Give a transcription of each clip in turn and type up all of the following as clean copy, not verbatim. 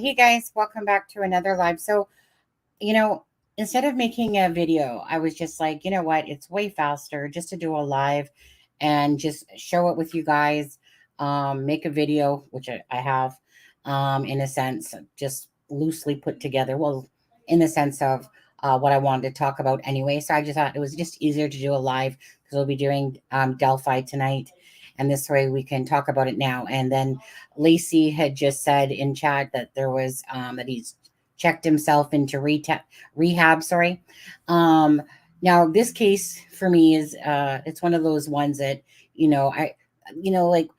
Hey guys, welcome back to another live. So, you know, instead of making a video, I was just like, you know what? It's way faster just to do a live and just show it with you guys. Make a video, which I have, in a sense, just loosely put together. Well, in the sense of what I wanted to talk about anyway. So I just thought it was just easier to do a live because we'll be doing Delphi tonight. And this way we can talk about it now. And then Lacey had just said in chat that there was that he's checked himself into rehab. Sorry. Um, Now this case for me is it's one of those ones that like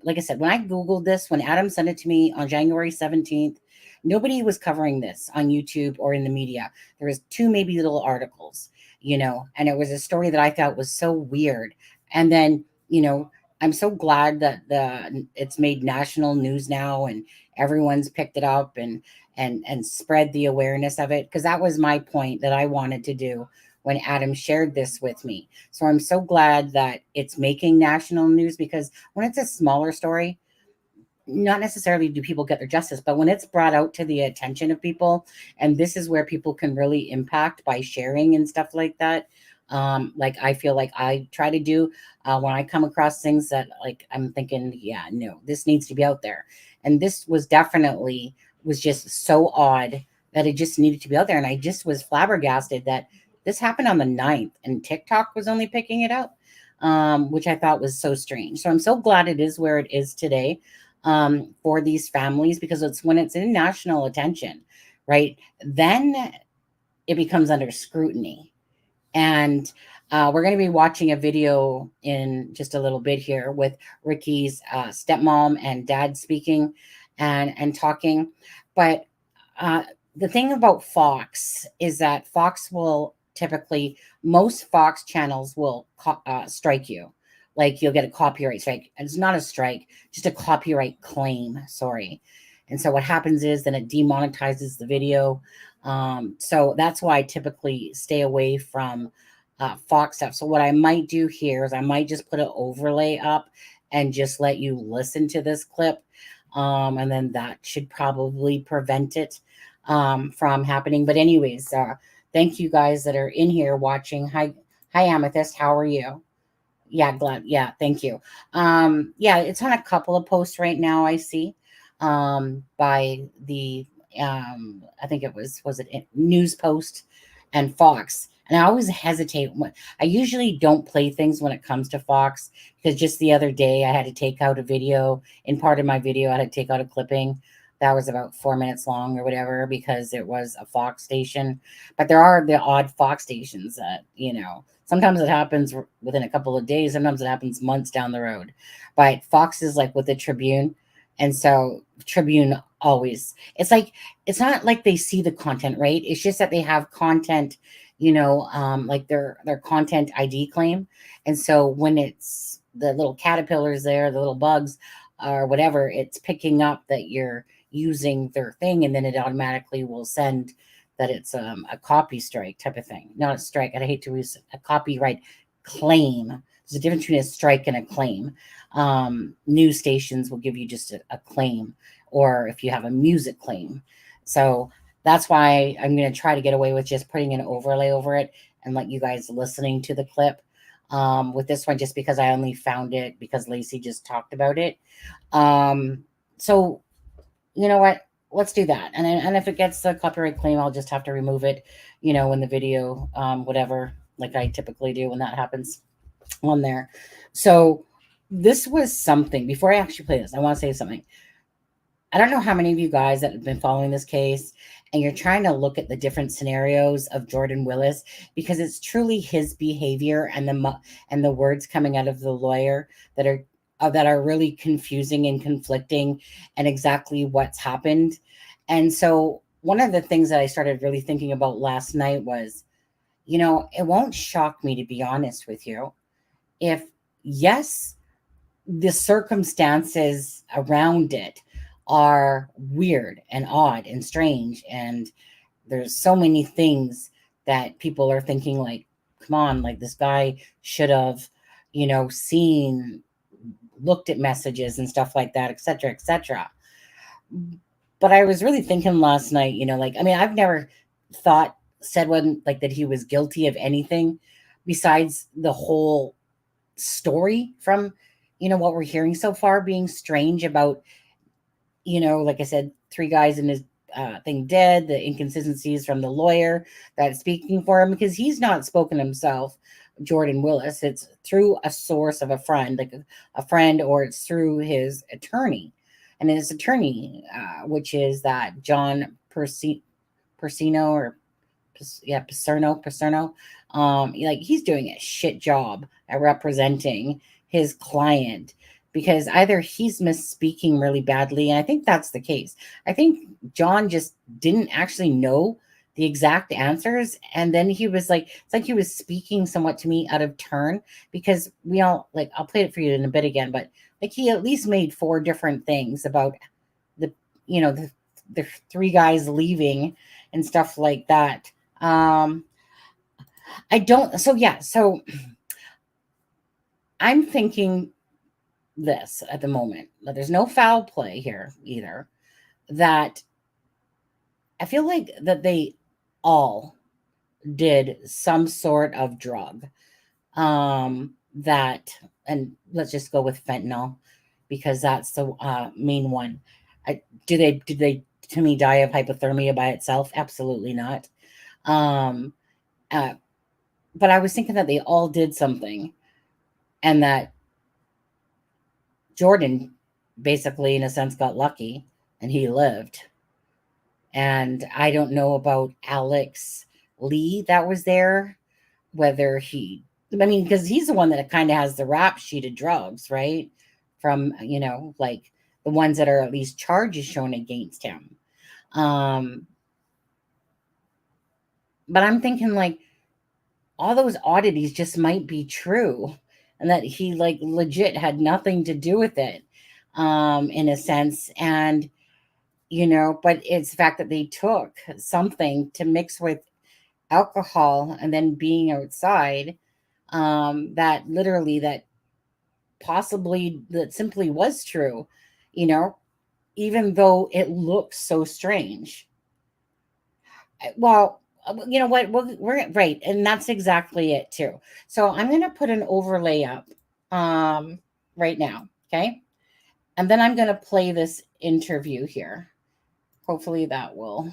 like I said, when I googled this, when Adam sent it to me on January 17th, nobody was covering this on YouTube or in the media. There was two maybe little articles, and it was a story that I thought was so weird. And then I'm so glad that it's made national news now and everyone's picked it up and spread the awareness of it, because that was my point that I wanted to do when Adam shared this with me. So I'm so glad that it's making national news, because when it's a smaller story, not necessarily do people get their justice, but when it's brought out to the attention of people, and this is where people can really impact by sharing and stuff like that. Like I feel like I try to do when I come across things that like I'm thinking, yeah, no, this needs to be out there. And this was just so odd that it just needed to be out there. And I just was flabbergasted that this happened on the 9th and TikTok was only picking it up, which I thought was so strange. So I'm so glad it is where it is today for these families, because it's when it's in national attention, right? Then it becomes under scrutiny. And we're going to be watching a video in just a little bit here with Ricky's stepmom and dad speaking and talking. But the thing about Fox is that Fox will typically, most Fox channels will strike you. Like you'll get a copyright strike. And it's not a strike, just a copyright claim. Sorry. And so what happens is then it demonetizes the video. So that's why I typically stay away from Fox stuff. So what I might do here is I might just put an overlay up and just let you listen to this clip. And then that should probably prevent it from happening. But anyways, thank you guys that are in here watching. Hi, Amethyst. How are you? Yeah, glad. Yeah, thank you. Yeah, it's on a couple of posts right now, I see. By the I think it was it News Post and Fox. And I always hesitate when I usually don't play things when it comes to Fox, because just the other day I had to take out a video. In part of my video, I had to take out a clipping that was about 4 minutes long or whatever, because it was a Fox station. But there are the odd Fox stations that, sometimes it happens within a couple of days, sometimes it happens months down the road. But Fox is like with the Tribune. And so Tribune always, it's not like they see the content, right? It's just that they have content, like their content ID claim. And so when it's the little caterpillars there, the little bugs or whatever, it's picking up that you're using their thing, and then it automatically will send that it's a copy strike type of thing. Not a strike. I hate to use a copyright claim. There's a difference between a strike and a claim. News stations will give you just a claim, or if you have a music claim. So that's why I'm going to try to get away with just putting an overlay over it and let you guys listening to the clip with this one, just because I only found it because Lacey just talked about it. So you know what? Let's do that. And if it gets the copyright claim, I'll just have to remove it, in the video, whatever, like I typically do when that happens on there. So this was something. Before I actually play this, I want to say something. I don't know how many of you guys that have been following this case and you're trying to look at the different scenarios of Jordan Willis, because it's truly his behavior and the words coming out of the lawyer that are really confusing and conflicting and exactly what's happened. And so one of the things that I started really thinking about last night was, it won't shock me, to be honest with you, if, yes, the circumstances around it are weird and odd and strange, and there's so many things that people are thinking like, come on, like this guy should have, looked at messages and stuff like that, etc., etc. But I was really thinking last night, like, I mean, I've never said one like that he was guilty of anything besides the whole story from, what we're hearing so far being strange about, like I said, three guys in his thing dead, the inconsistencies from the lawyer that's speaking for him, because he's not spoken himself, Jordan Willis. It's through a source of a friend, like a friend, or it's through his attorney. And his attorney, which is that John Persino, or Paserno. Like, he's doing a shit job at representing his client, because either he's misspeaking really badly, and I think that's the case. I think John just didn't actually know the exact answers, and then he was like, it's like he was speaking somewhat to me out of turn, because we all, like, I'll play it for you in a bit again, but like, he at least made four different things about the the three guys leaving and stuff like that. I don't, so yeah, so I'm thinking this at the moment, that there's no foul play here either, that I feel like that they all did some sort of drug, that, and let's just go with fentanyl, because that's the main one. Did they to me die of hypothermia by itself? Absolutely not. um but I was thinking that they all did something, and that Jordan basically, in a sense, got lucky and he lived. And I don't know about Alex Lee that was there, whether I mean, because he's the one that kind of has the rap sheet of drugs, right? From, like, the ones that are at least charges shown against him. But I'm thinking, like, all those oddities just might be true, and that he, like, legit had nothing to do with it, in a sense. And, but it's the fact that they took something to mix with alcohol and then being outside, that literally, that possibly, that simply was true, you know, even though it looks so strange. Well, you know what? We're right, and that's exactly it too. So I'm going to put an overlay up, right now, okay? And then I'm going to play this interview here. Hopefully that will.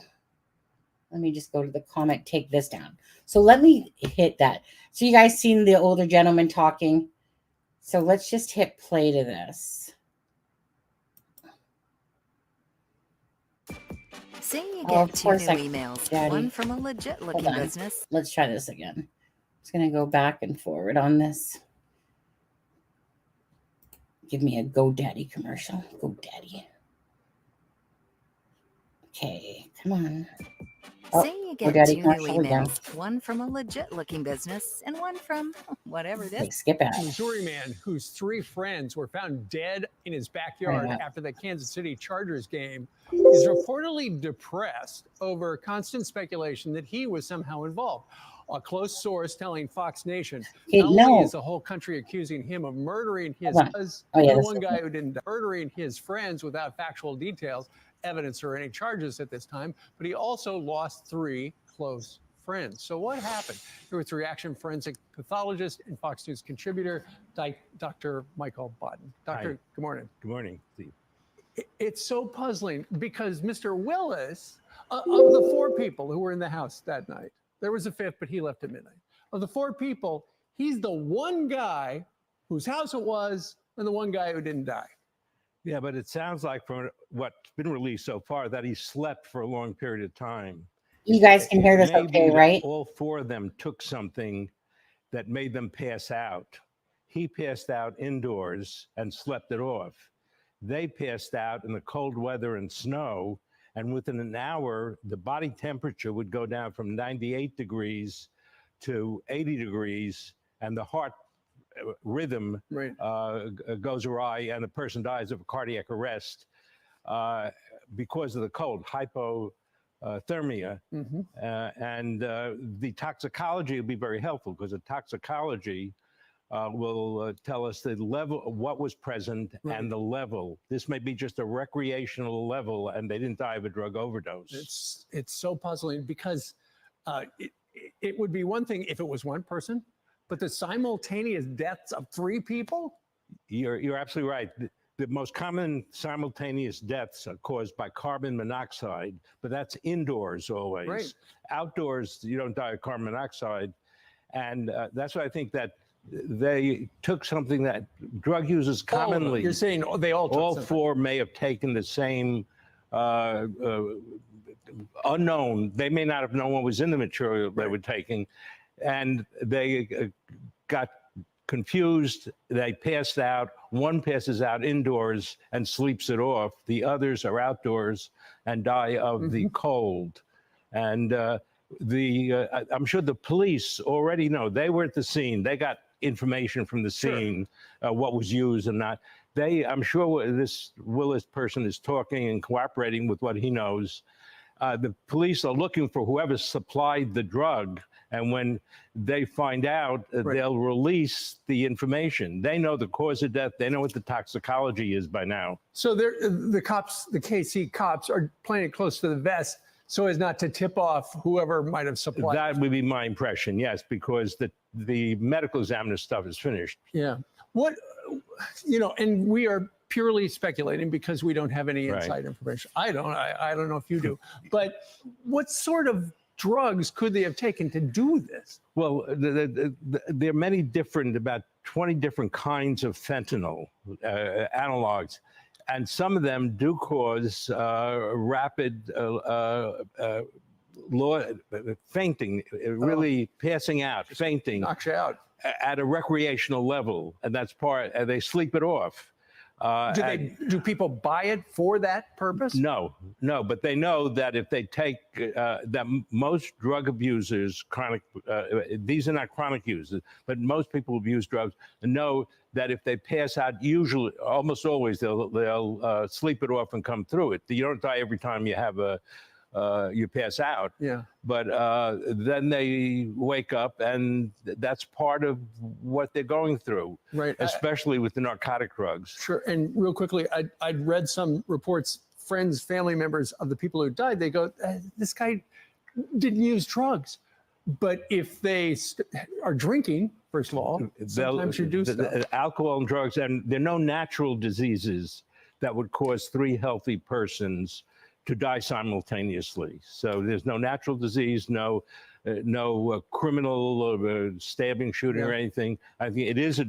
Let me just go to the comment, take this down. So let me hit that. So you guys seen the older gentleman talking? So let's just hit play to this. Say you get two new emails, Daddy. one from a legit-looking business. Let's try this again. I'm just going to go back and forward on this. Give me a GoDaddy commercial. GoDaddy. Okay, come on. Say you get two new emails, one from a legit-looking business and one from whatever this. Okay, skip it. A Missouri man whose three friends were found dead in his backyard after the Kansas City Chargers game is reportedly depressed over constant speculation that he was somehow involved. A close source telling Fox Nation, not only is the whole country accusing him of murdering his one guy who didn't, murdering his friends without factual details, evidence, or any charges at this time, but he also lost three close friends. So what happened? Here with reaction forensic pathologist and Fox News contributor, Dr. Michael Bodden. Doctor, good morning. Good morning, Steve. It's so puzzling because Mr. Willis, of the four people who were in the house that night, there was a fifth, but he left at midnight. Of the four people, he's the one guy whose house it was and the one guy who didn't die. Yeah, but it sounds like from what's been released so far that he slept for a long period of time. You guys can hear this okay, right? All four of them took something that made them pass out. He passed out indoors and slept it off. They passed out in the cold weather and snow, and within an hour, the body temperature would go down from 98 degrees to 80 degrees, and the heart rhythm goes awry, and the person dies of a cardiac arrest because of the cold, hypothermia. And the toxicology will be very helpful, because the toxicology will tell us the level, what was present, and the level. This may be just a recreational level, and they didn't die of a drug overdose. It's so puzzling because it would be one thing if it was one person, but the simultaneous deaths of 3 people? You're absolutely right. The most common simultaneous deaths are caused by carbon monoxide, but that's indoors always. Right. Outdoors, you don't die of carbon monoxide. And that's why I think that they took something that drug users commonly. You're saying they all took all something. 4 may have taken the same unknown. They may not have known what was in the material they were taking, and they got confused. They passed out. One passes out indoors and sleeps it off. The others are outdoors and die of the cold. And I'm sure the police already know. They were at the scene. They got information from the scene, what was used and not. I'm sure this Willis person is talking and cooperating with what he knows. The police are looking for whoever supplied the drug, and when they find out, they'll release the information. They know the cause of death. They know what the toxicology is by now. So the cops, the KC cops, are playing it close to the vest so as not to tip off whoever might have supplied. That would be my impression, yes, because the medical examiner stuff is finished. Yeah. What, and we are purely speculating because we don't have any inside information. I don't know if you do, but what sort of drugs could they have taken to do this? Well, there are many different, about 20 different kinds of fentanyl analogs, and some of them do cause rapid fainting, really passing out, fainting. Knocks you out. At a recreational level, and that's part, they sleep it off. Do people buy it for that purpose? No, but they know that if they take, that most drug abusers, these are not chronic users, but most people who use drugs know that if they pass out, usually, almost always, they'll sleep it off and come through it. You don't die every time you have you pass out. Yeah. But then they wake up, and that's part of what they're going through. Right. Especially with the narcotic drugs. Sure. And real quickly, I'd read some reports, friends, family members of the people who died, they go, this guy didn't use drugs. But if they are drinking, first of all, sometimes you do stuff. Alcohol and drugs, and there are no natural diseases that would cause 3 healthy persons to die simultaneously. So there's no natural disease, no criminal stabbing, shooting, or anything. I think it is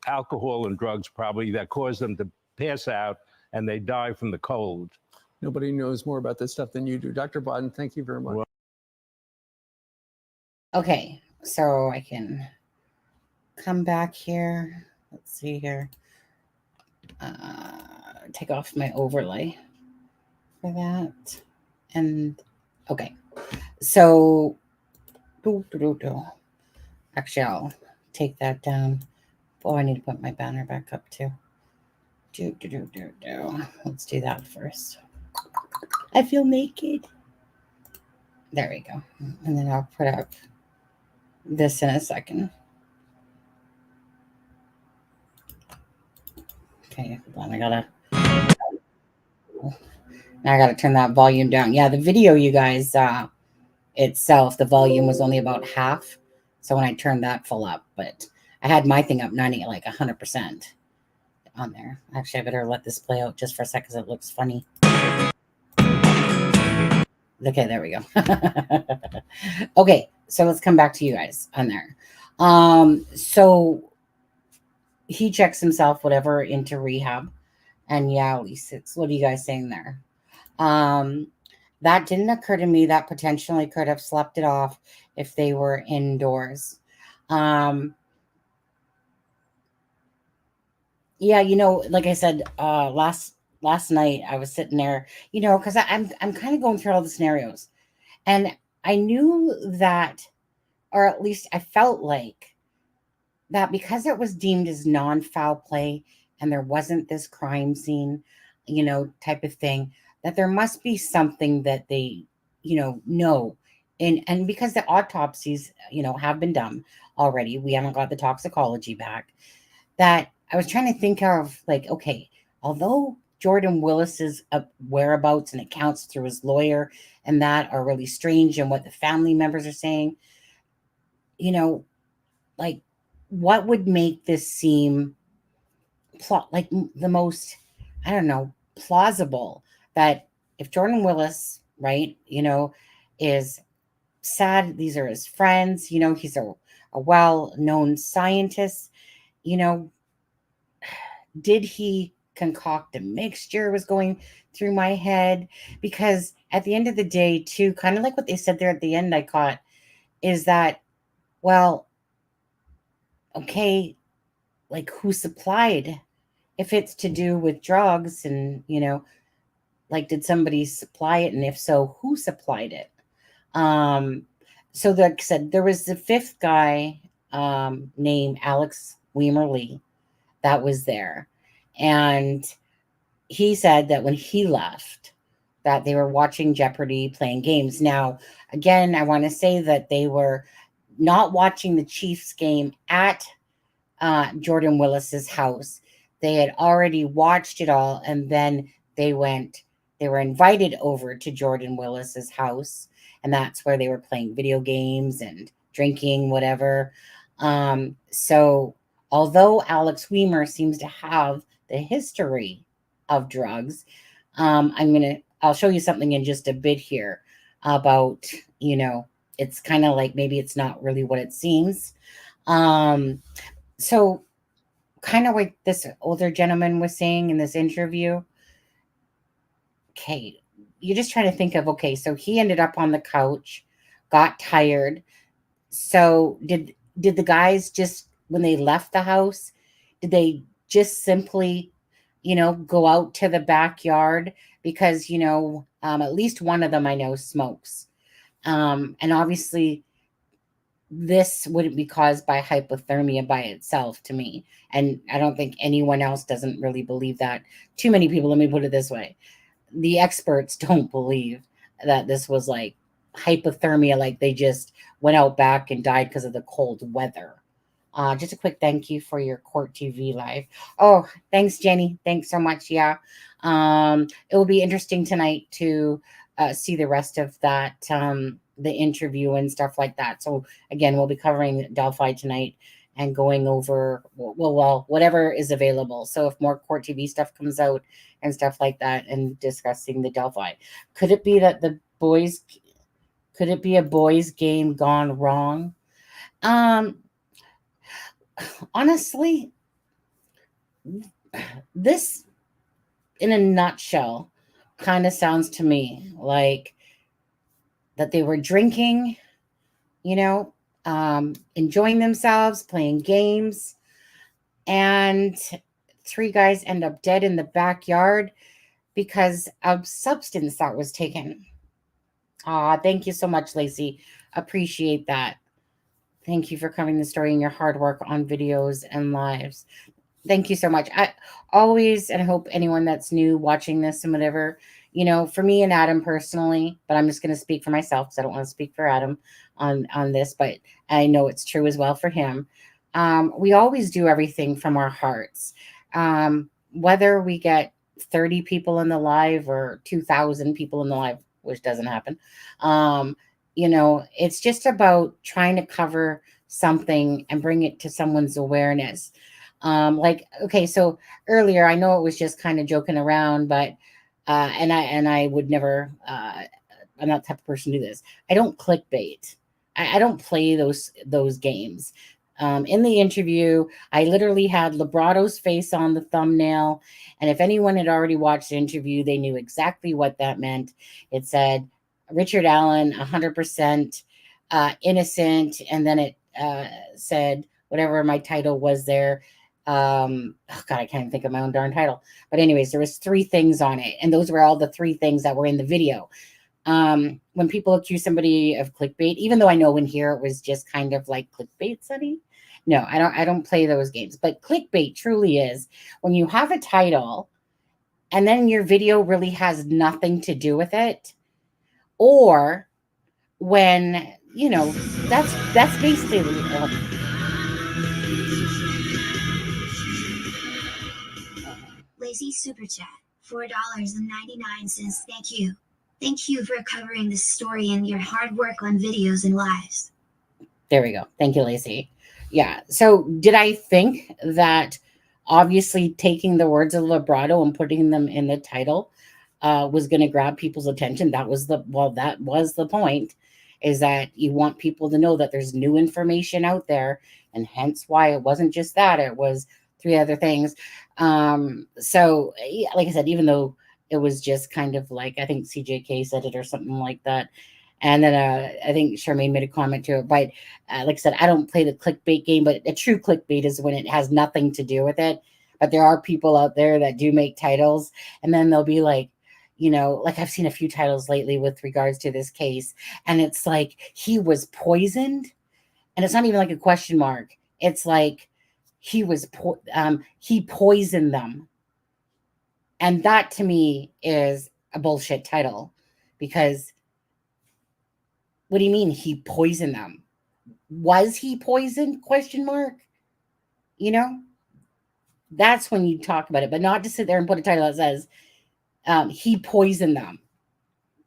alcohol and drugs probably that cause them to pass out and they die from the cold. Nobody knows more about this stuff than you do. Dr. Bodden, thank you very much. Well, okay, so I can come back here. Let's see here. Take off my overlay for that. And okay, so actually I'll take that down. Oh, I need to put my banner back up too. Let's do that first. I feel naked. There we go. And then I'll put up this in a second. Okay, hold on. I gotta turn that volume down. Yeah, the video, you guys, itself, the volume was only about half. So when I turned that full up, but I had my thing up 90, like 100% on there. Actually, I better let this play out just for a second because it looks funny. Okay, there we go. Okay, so let's come back to you guys on there. So he checks himself, whatever, into rehab. And yeah, at least it's, what are you guys saying there? That didn't occur to me that potentially could have slept it off if they were indoors. Yeah, you know, like I said, last night I was sitting there, you know, because I'm kind of going through all the scenarios, and I knew that, or at least I felt like that, because it was deemed as non-foul play and there wasn't this crime scene, you know, type of thing, that there must be something that they, you know. And because the autopsies, you know, have been done already. We haven't got the toxicology back. That I was trying to think of, like, okay, although Jordan Willis's whereabouts and accounts through his lawyer and that are really strange, and what the family members are saying, you know, like, what would make this seem like the most, I don't know, plausible, that if Jordan Willis, right, is sad, these are his friends, he's a well-known scientist, you know, did he concoct a mixture, was going through my head. Because at the end of the day, too, kind of like what they said there at the end, I caught, is that, well, okay, like, who supplied? If it's to do with drugs, and, like, did somebody supply it? And if so, who supplied it? So like I said, there was the fifth guy, named Alex Weimer Lee, that was there. And he said that when he left, that they were watching Jeopardy, playing games. Now, again, I want to say that they were not watching the Chiefs game at Jordan Willis's house. They had already watched it all, and then they were invited over to Jordan Willis's house, and that's where they were playing video games and drinking, whatever. So although Alex Weimer seems to have the history of drugs, I'll show you something in just a bit here about, it's kind of like, maybe it's not really what it seems. So kind of like this older gentleman was saying in this interview, okay, you're just trying to think of, okay, so he ended up on the couch, got tired. So did the guys just, when they left the house, did they just simply, go out to the backyard? Because, at least one of them I know smokes. And obviously this wouldn't be caused by hypothermia by itself, to me. And I don't think anyone else doesn't really believe that. Too many people, let me put it this way. The experts don't believe that this was like hypothermia, like they just went out back and died because of the cold weather. Just a quick thank you for your Court TV live. Oh, thanks, Jenny. Thanks so much. Yeah. It will be interesting tonight to see the rest of that, the interview and stuff like that. So again, we'll be covering Delphi tonight and going over, well, whatever is available. So if more Court TV stuff comes out and stuff like that, and discussing the Delphi, could it be that could it be a boys game gone wrong? Honestly, this in a nutshell kind of sounds to me like that they were drinking, enjoying themselves, playing games, and three guys end up dead in the backyard because of substance that was taken. Thank you so much, Lacey. Appreciate that. Thank you for covering the story and your hard work on videos and lives. Thank you so much. I always, and I hope anyone that's new watching this and whatever, for me and Adam personally, but I'm just going to speak for myself because I don't want to speak for Adam on this, but I know it's true as well for him. We always do everything from our hearts. Whether we get 30 people in the live or 2,000 people in the live, which doesn't happen. It's just about trying to cover something and bring it to someone's awareness. Like, okay, so earlier, I know it was just kind of joking around, but, and I would never, I'm not the type of person to do this. I don't clickbait. I don't play those games. In the interview, I literally had Librato's face on the thumbnail. And if anyone had already watched the interview, they knew exactly what that meant. It said, Richard Allen, 100% innocent. And then it said, whatever my title was there. God, I can't even think of my own darn title. But anyways, there was 3 things on it. And those were all the 3 things that were in the video. When people accuse somebody of clickbait, even though I know in here it was just kind of like clickbait, Sunny. No, I don't play those games. But clickbait truly is when you have a title and then your video really has nothing to do with it. Or when, that's basically Lacey Super Chat, $4.99. Thank you. Thank you for covering this story and your hard work on videos and lives. There we go. Thank you, Lacey. Yeah. So did I think that obviously taking the words of Vibrato and putting them in the title was going to grab people's attention? That was the point, is that you want people to know that there's new information out there, and hence why it wasn't just that, it was 3 other things. So like I said, even though it was just kind of like, I think CJK said it or something like that. And then I think Charmaine made a comment to it. But like I said, I don't play the clickbait game, but a true clickbait is when it has nothing to do with it. But there are people out there that do make titles, and then they'll be like, like I've seen a few titles lately with regards to this case, and it's like, he was poisoned. And it's not even like a question mark. It's like he poisoned them. And that to me is a bullshit title, because what do you mean he poisoned them? Was he poisoned? Question mark. That's when you talk about it, but not to sit there and put a title that says he poisoned them.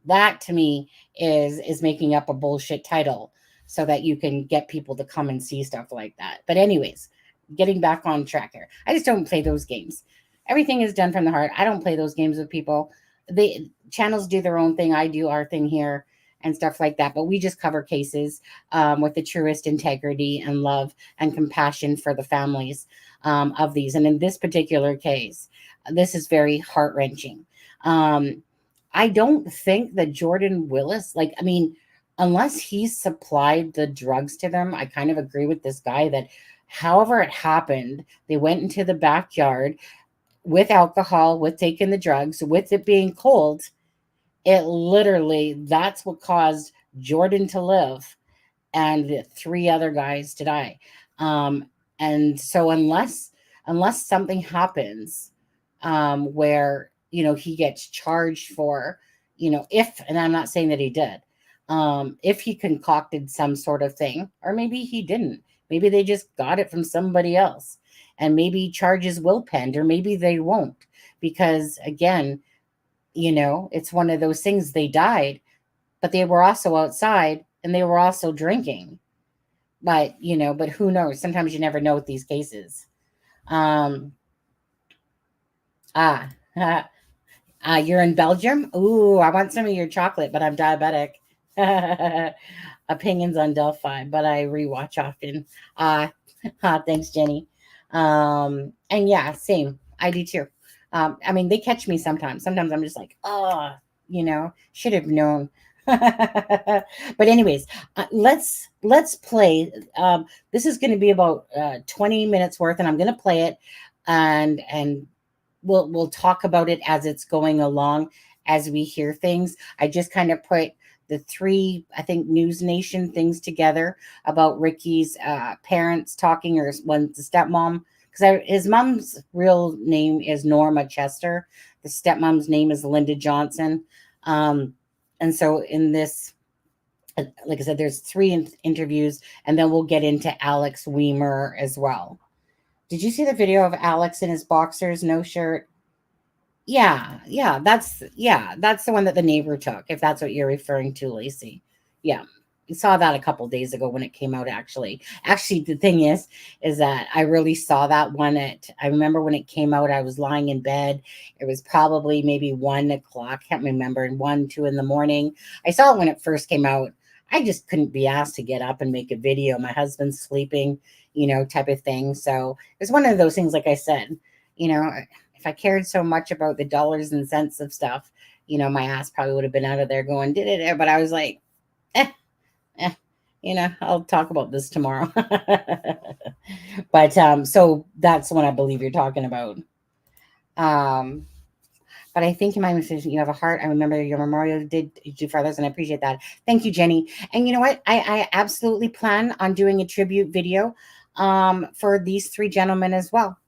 That to me is making up a bullshit title so that you can get people to come and see stuff like that. But anyways, getting back on track here. I just don't play those games. Everything is done from the heart. I don't play those games with people. The channels do their own thing. I do our thing here and stuff like that. But we just cover cases with the truest integrity and love and compassion for the families of these. And in this particular case, this is very heart-wrenching. I don't think that Jordan Willis, unless he supplied the drugs to them, I kind of agree with this guy that however it happened, they went into the backyard with alcohol, with taking the drugs, with it being cold. It literally, that's what caused Jordan to live and the 3 other guys to die. And so unless something happens where, he gets charged for, and I'm not saying that he did, if he concocted some sort of thing, or maybe he didn't, maybe they just got it from somebody else, and maybe charges will pend, or maybe they won't, because again, it's one of those things. They died, but they were also outside and they were also drinking. But, but who knows? Sometimes you never know with these cases. You're in Belgium? Ooh, I want some of your chocolate, but I'm diabetic. Opinions on Delphi, but I rewatch often. Thanks, Jenny. And yeah, same. I do too. They catch me sometimes. Sometimes I'm just like, should have known. But anyways, let's play. This is going to be about 20 minutes worth, and I'm going to play it, and we'll talk about it as it's going along, as we hear things. I just kind of put the 3, I think, News Nation things together about Ricky's parents talking, or the stepmom, because his mom's real name is Norma Chester. The stepmom's name is Linda Johnson. And so in this, like I said, there's 3 interviews, and then we'll get into Alex Weimer as well. Did you see the video of Alex in his boxers, no shirt? Yeah, that's the one that the neighbor took, if that's what you're referring to, Lacey. Yeah. We saw that a couple days ago when it came out, actually. Actually, the thing is that I really saw that one I remember when it came out, I was lying in bed. It was probably maybe 1 o'clock, can't remember, 1, 2 in the morning. I saw it when it first came out. I just couldn't be asked to get up and make a video. My husband's sleeping, type of thing. So it's one of those things, like I said, if I cared so much about the dollars and cents of stuff, my ass probably would have been out of there going, did it? But I was like, I'll talk about this tomorrow. But so that's the one I believe you're talking about. But I think in my decision, you have a heart. I remember your memorial did do for others, and I appreciate that. Thank you, Jenny. And you know what? I absolutely plan on doing a tribute video for these 3 gentlemen as well.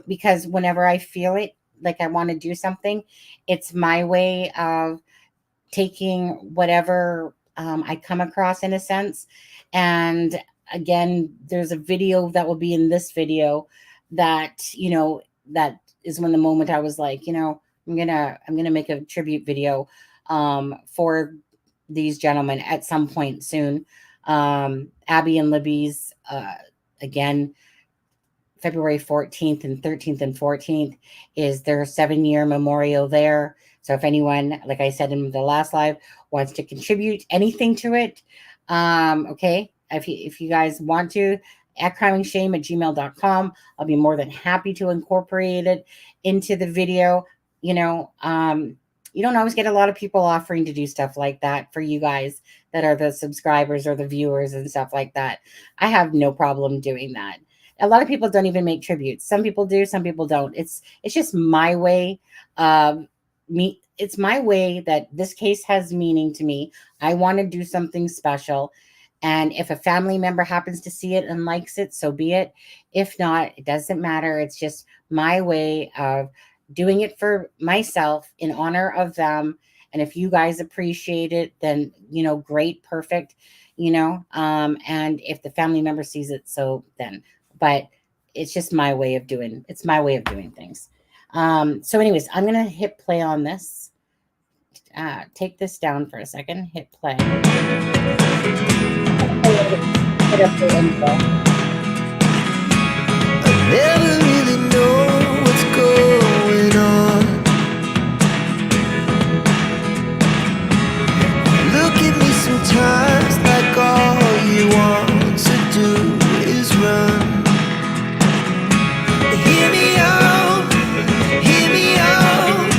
Because whenever I feel it, like I want to do something, it's my way of taking whatever I come across, in a sense. And again, there's a video that will be in this video that, that is when the moment I was like, I'm gonna make a tribute video for these gentlemen at some point soon. Abby and Libby's again, February 14th and 13th and 14th is their 7-year memorial there. So if anyone, like I said in the last live, wants to contribute anything to it, okay, if you guys want to, at crimeandshame@gmail.com, I'll be more than happy to incorporate it into the video. You don't always get a lot of people offering to do stuff like that for you guys that are the subscribers or the viewers and stuff like that. I have no problem doing that. A lot of people don't even make tributes. Some people do, some people don't. It's just my way. It's my way that this case has meaning to me. I want to do something special. And if a family member happens to see it and likes it, so be it. If not, it doesn't matter. It's just my way of doing it for myself in honor of them. And if you guys appreciate it, then, great, perfect, and if the family member sees it, so then, but it's just my way of doing things. So anyways, I'm going to hit play on this. Take this down for a second, hit play. Hit up the info. I never really know what's going on. Look at me sometimes like all you want to do is run. Hear me out, hear me out.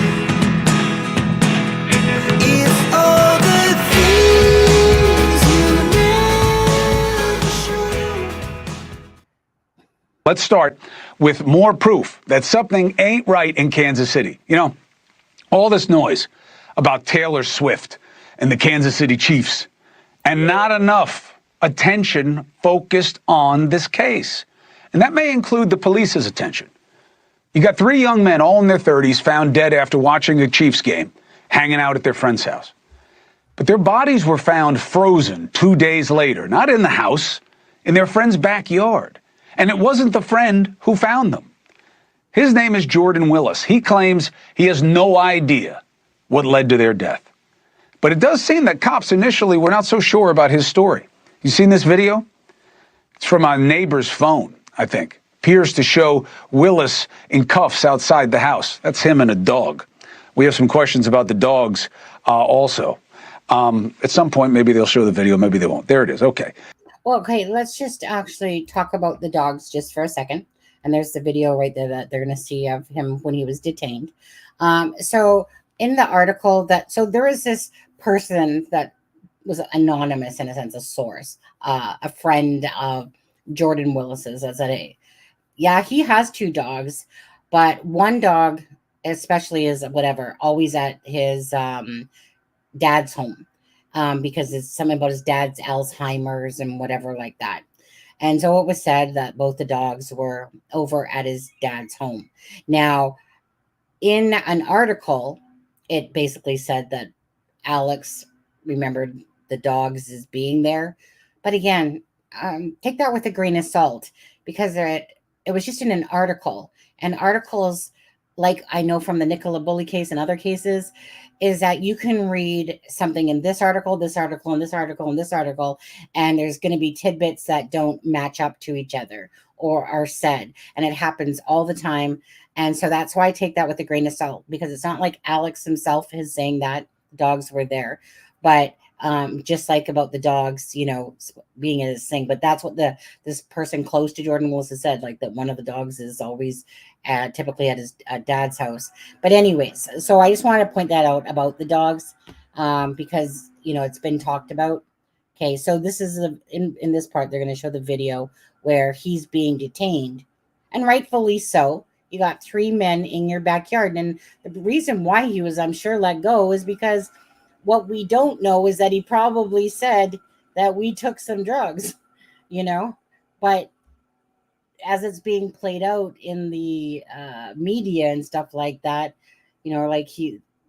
It's all the things you never show. Let's start with more proof that something ain't right in Kansas City. All this noise about Taylor Swift and the Kansas City Chiefs, and not enough attention focused on this case. And that may include the police's attention. You got 3 young men, all in their 30s, found dead after watching a Chiefs game, hanging out at their friend's house. But their bodies were found frozen 2 days later, not in the house, in their friend's backyard. And it wasn't the friend who found them. His name is Jordan Willis. He claims he has no idea what led to their death. But it does seem that cops initially were not so sure about his story. You seen this video? It's from a neighbor's phone, I think. Appears to show Willis in cuffs outside the house. That's him and a dog. We have some questions about the dogs also. At some point, maybe they'll show the video, maybe they won't. There it is. Okay. Well, okay, let's just actually talk about the dogs just for a second. And there's the video right there that they're going to see of him when he was detained. So in the article so there is this person that was anonymous, in a sense, a source, a friend of Jordan Willis's. Yeah, he has 2 dogs, but one dog especially is always at his dad's home, because it's something about his dad's Alzheimer's and whatever like that. And so it was said that both the dogs were over at his dad's home. Now, in an article, it basically said that Alex remembered the dogs as being there. But again, take that with a grain of salt, because it was just in an article. And articles, like I know from the Nicola Bully case and other cases, is that you can read something in this article, this article, and this article, and this article, and there's going to be tidbits that don't match up to each other or are said. And it happens all the time. And so that's why I take that with a grain of salt, because it's not like Alex himself is saying that dogs were there. But just like about the dogs, being in his thing. But that's what this person close to Jordan Willis has said, like that one of the dogs is always typically at his dad's house. But anyways, so I just want to point that out about the dogs, because, it's been talked about. Okay, so this is in this part, they're going to show the video where he's being detained, and rightfully so. You got 3 men in your backyard. And the reason why he was, I'm sure, let go is because what we don't know is that he probably said that we took some drugs, but as it's being played out in the media and stuff like that, like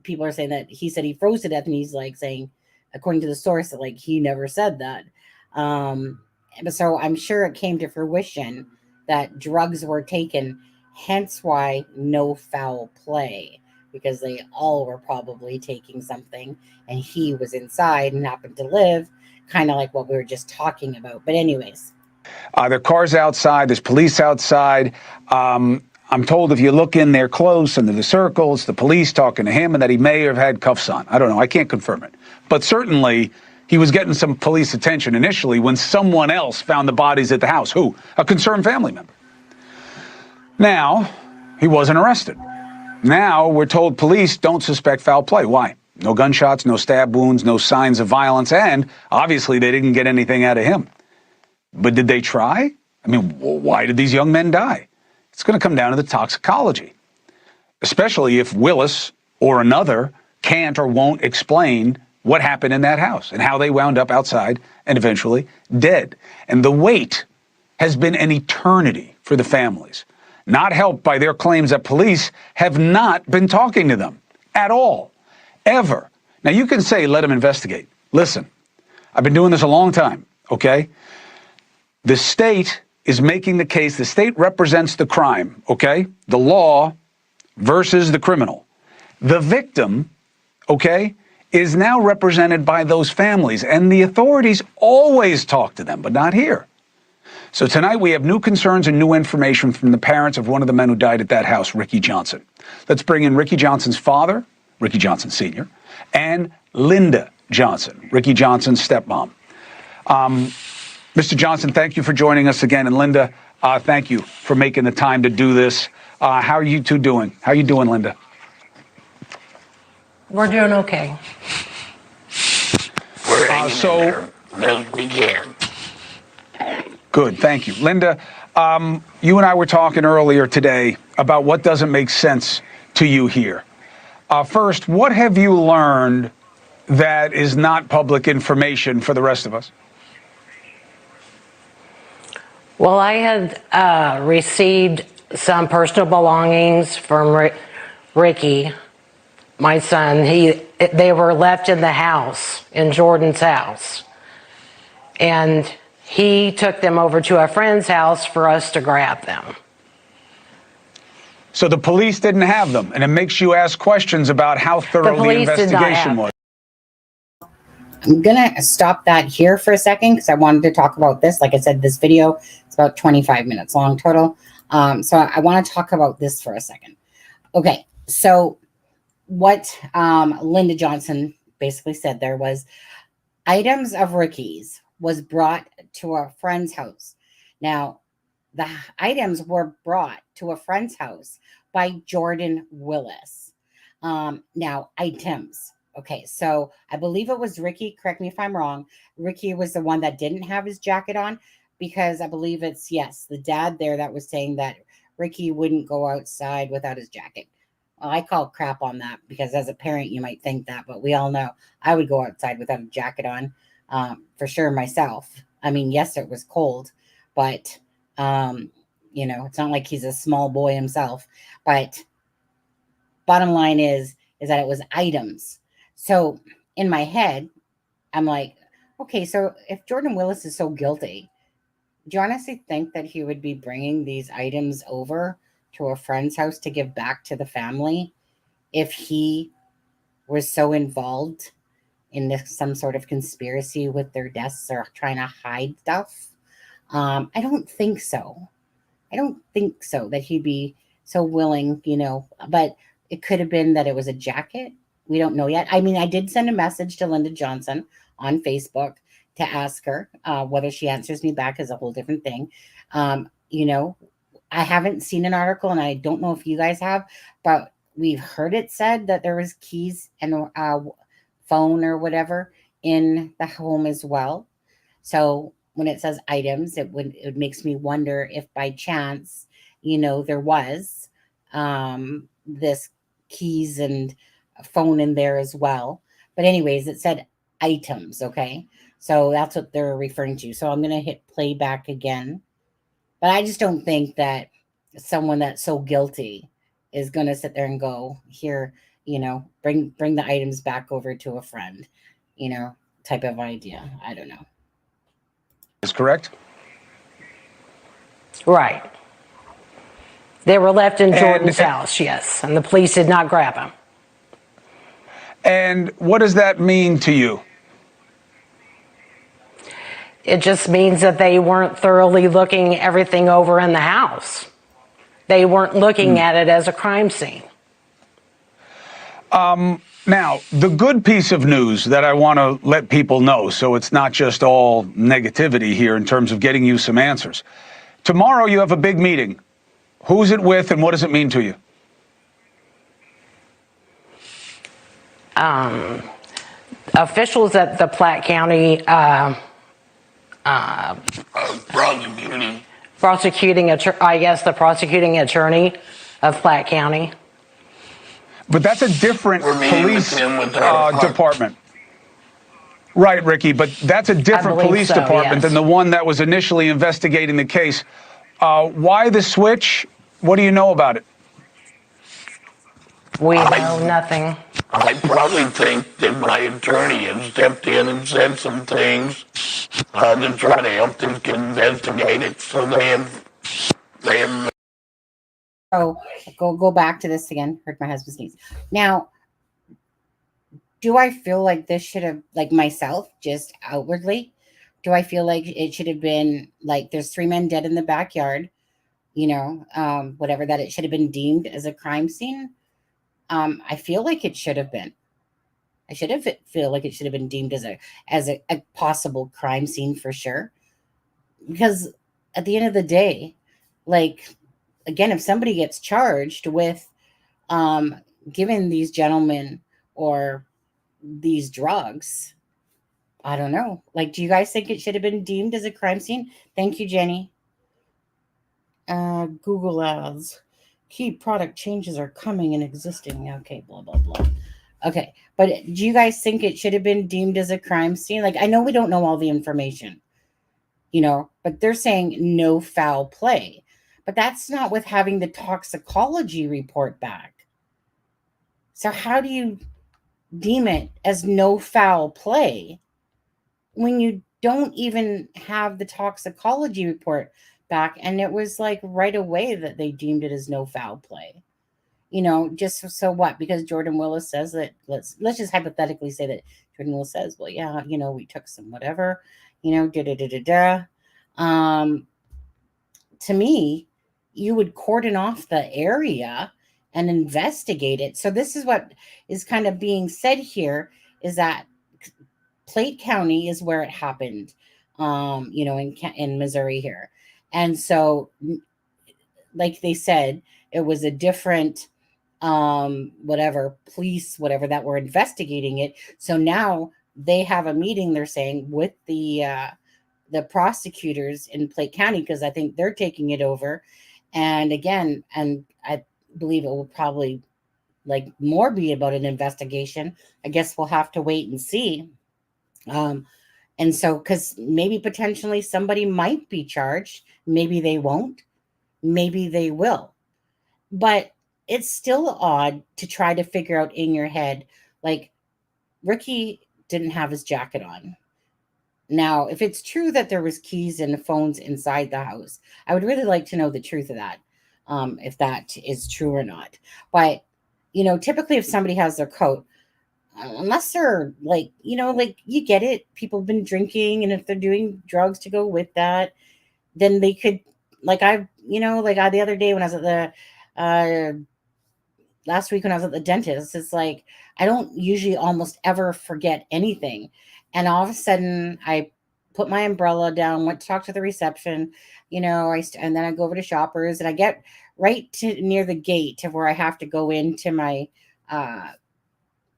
people are saying that he said he froze to death, and he's like saying, according to the source, that like he never said that. So I'm sure it came to fruition that drugs were taken hence why no foul play, because they all were probably taking something and he was inside and happened to live, kind of like what we were just talking about. But anyways. There are cars outside. There's police outside. I'm told if you look in there close under the circles, the police talking to him and that he may have had cuffs on. I don't know. I can't confirm it. But certainly he was getting some police attention initially when someone else found the bodies at the house. Who? A concerned family member. Now, he wasn't arrested. Now we're told police don't suspect foul play. Why? No gunshots, no stab wounds, no signs of violence, and obviously they didn't get anything out of him. But did they try? I mean, why did these young men die? It's going to come down to the toxicology, especially if Willis or another can't or won't explain what happened in that house and how they wound up outside and eventually dead. And the wait has been an eternity for the families, not helped by their claims that police have not been talking to them at all, ever. Now, you can say, let them investigate. Listen, I've been doing this a long time, okay? The state is making the case. The state represents the crime, okay? The law versus the criminal. The victim, okay, is now represented by those families, and the authorities always talk to them, but not here. So tonight we have new concerns and new information from the parents of one of the men who died at that house, Ricky Johnson. Let's bring in Ricky Johnson's father, Ricky Johnson Sr., and Linda Johnson, Ricky Johnson's stepmom. Mr. Johnson, thank you for joining us again. And Linda, thank you for making the time to do this. How are you two doing? How are you doing, Linda? We're doing okay. We're hanging in there as we can. Good, thank you. Linda, you and I were talking earlier today about what doesn't make sense to you here. First, what have you learned that is not public information for the rest of us? Well, I had received some personal belongings from Ricky, my son. They were left in the house, in Jordan's house. And he took them over to a friend's house for us to grab them. So the police didn't have them, and it makes you ask questions about how thorough the investigation was. I'm going to stop that here for a second because I wanted to talk about this. Like I said, this video is about 25 minutes long total. So I want to talk about this for a second. Okay, so what Linda Johnson basically said there was items of Ricky's was brought to a friend's house. Now, the items were brought to a friend's house by Jordan Willis. Now, items. Okay, so I believe it was Ricky. Correct me if I'm wrong. Ricky was the one that didn't have his jacket on because I believe it's, yes, the dad there that was saying that Ricky wouldn't go outside without his jacket. Well, I call crap on that because as a parent, you might think that, but we all know I would go outside without a jacket on for sure myself. I mean, yes, it was cold, but, you know, it's not like he's a small boy himself. But bottom line is that it was items. So in my head, I'm like, okay, so if Jordan Willis is so guilty, do you honestly think that he would be bringing these items over to a friend's house to give back to the family if he was so involved in this, some sort of conspiracy with their deaths or trying to hide stuff? I don't think so. I don't think so that he'd be so willing, you know, but it could have been that it was a jacket. We don't know yet. I mean, I did send a message to Linda Johnson on Facebook to ask her whether she answers me back is a whole different thing. You know, I haven't seen an article and I don't know if you guys have, but we've heard it said that there was keys and phone or whatever in the home as well. So when it says items, it makes me wonder if by chance, you know, there was this keys and phone in there as well. But anyways, it said items. Okay. So that's what they're referring to. So I'm going to hit play back again. But I just don't think that someone that's so guilty is going to sit there and go here, you know, bring the items back over to a friend, you know, type of idea. I don't know. Is correct? Right. They were left in And- Jordan's house, yes, and the police did not grab them. And what does that mean to you? It just means that they weren't thoroughly looking everything over in the house. They weren't looking at it as a crime scene. Now, the good piece of news that I want to let people know, so it's not just all negativity here in terms of getting you some answers. Tomorrow you have a big meeting. Who's it with and what does it mean to you? Officials at the Platte County prosecuting attorney of Platte County. But that's a different police department. Right, Ricky, but that's a different police department than the one that was initially investigating the case. Why the switch? What do you know about it? We know nothing. I probably think that my attorney has stepped in and said some things to try to help them investigate it. So they have. Oh, go back to this again. Heard my husband sneeze. Now, do I feel like this should have, like myself, just outwardly, do I feel like it should have been like there's 3 men dead in the backyard, whatever, that it should have been deemed as a crime scene? I feel like it should have been. I feel like it should have been deemed as a possible crime scene for sure. Because at the end of the day, like, again, if somebody gets charged with giving these gentlemen or these drugs, I don't know. Like, do you guys think it should have been deemed as a crime scene? Thank you, Jenny. Google ads. Key product changes are coming and existing. Okay, blah, blah, blah. Okay, but do you guys think it should have been deemed as a crime scene? Like, I know we don't know all the information, but they're saying no foul play. But that's not with having the toxicology report back. So how do you deem it as no foul play when you don't even have the toxicology report back? And it was like right away that they deemed it as no foul play. Just so what? Because Jordan Willis says that, let's just hypothetically say that Jordan Willis says, well, yeah, we took some whatever, to me, you would cordon off the area and investigate it. So this is what is kind of being said here, is that Platte County is where it happened, in Missouri here. And so, like they said, it was a different, police, whatever, that were investigating it. So now they have a meeting, they're saying, with the prosecutors in Platte County, because I think they're taking it over. And again, and I believe it will probably more be about an investigation. I guess we'll have to wait and see. And so, because maybe potentially somebody might be charged, maybe they won't, maybe they will. But it's still odd to try to figure out in your head, like, Ricky didn't have his jacket on. Now, if it's true that there was keys and phones inside the house, I would really like to know the truth of that, if that is true or not. But, typically if somebody has their coat, unless they're you get it, people have been drinking, and if they're doing drugs to go with that, then they could, the other day when I was at the, last week when I was at the dentist, it's like, I don't usually almost ever forget anything. And all of a sudden, I put my umbrella down, went to talk to the reception, and then I go over to Shoppers, and I get right near the gate of where I have to go into my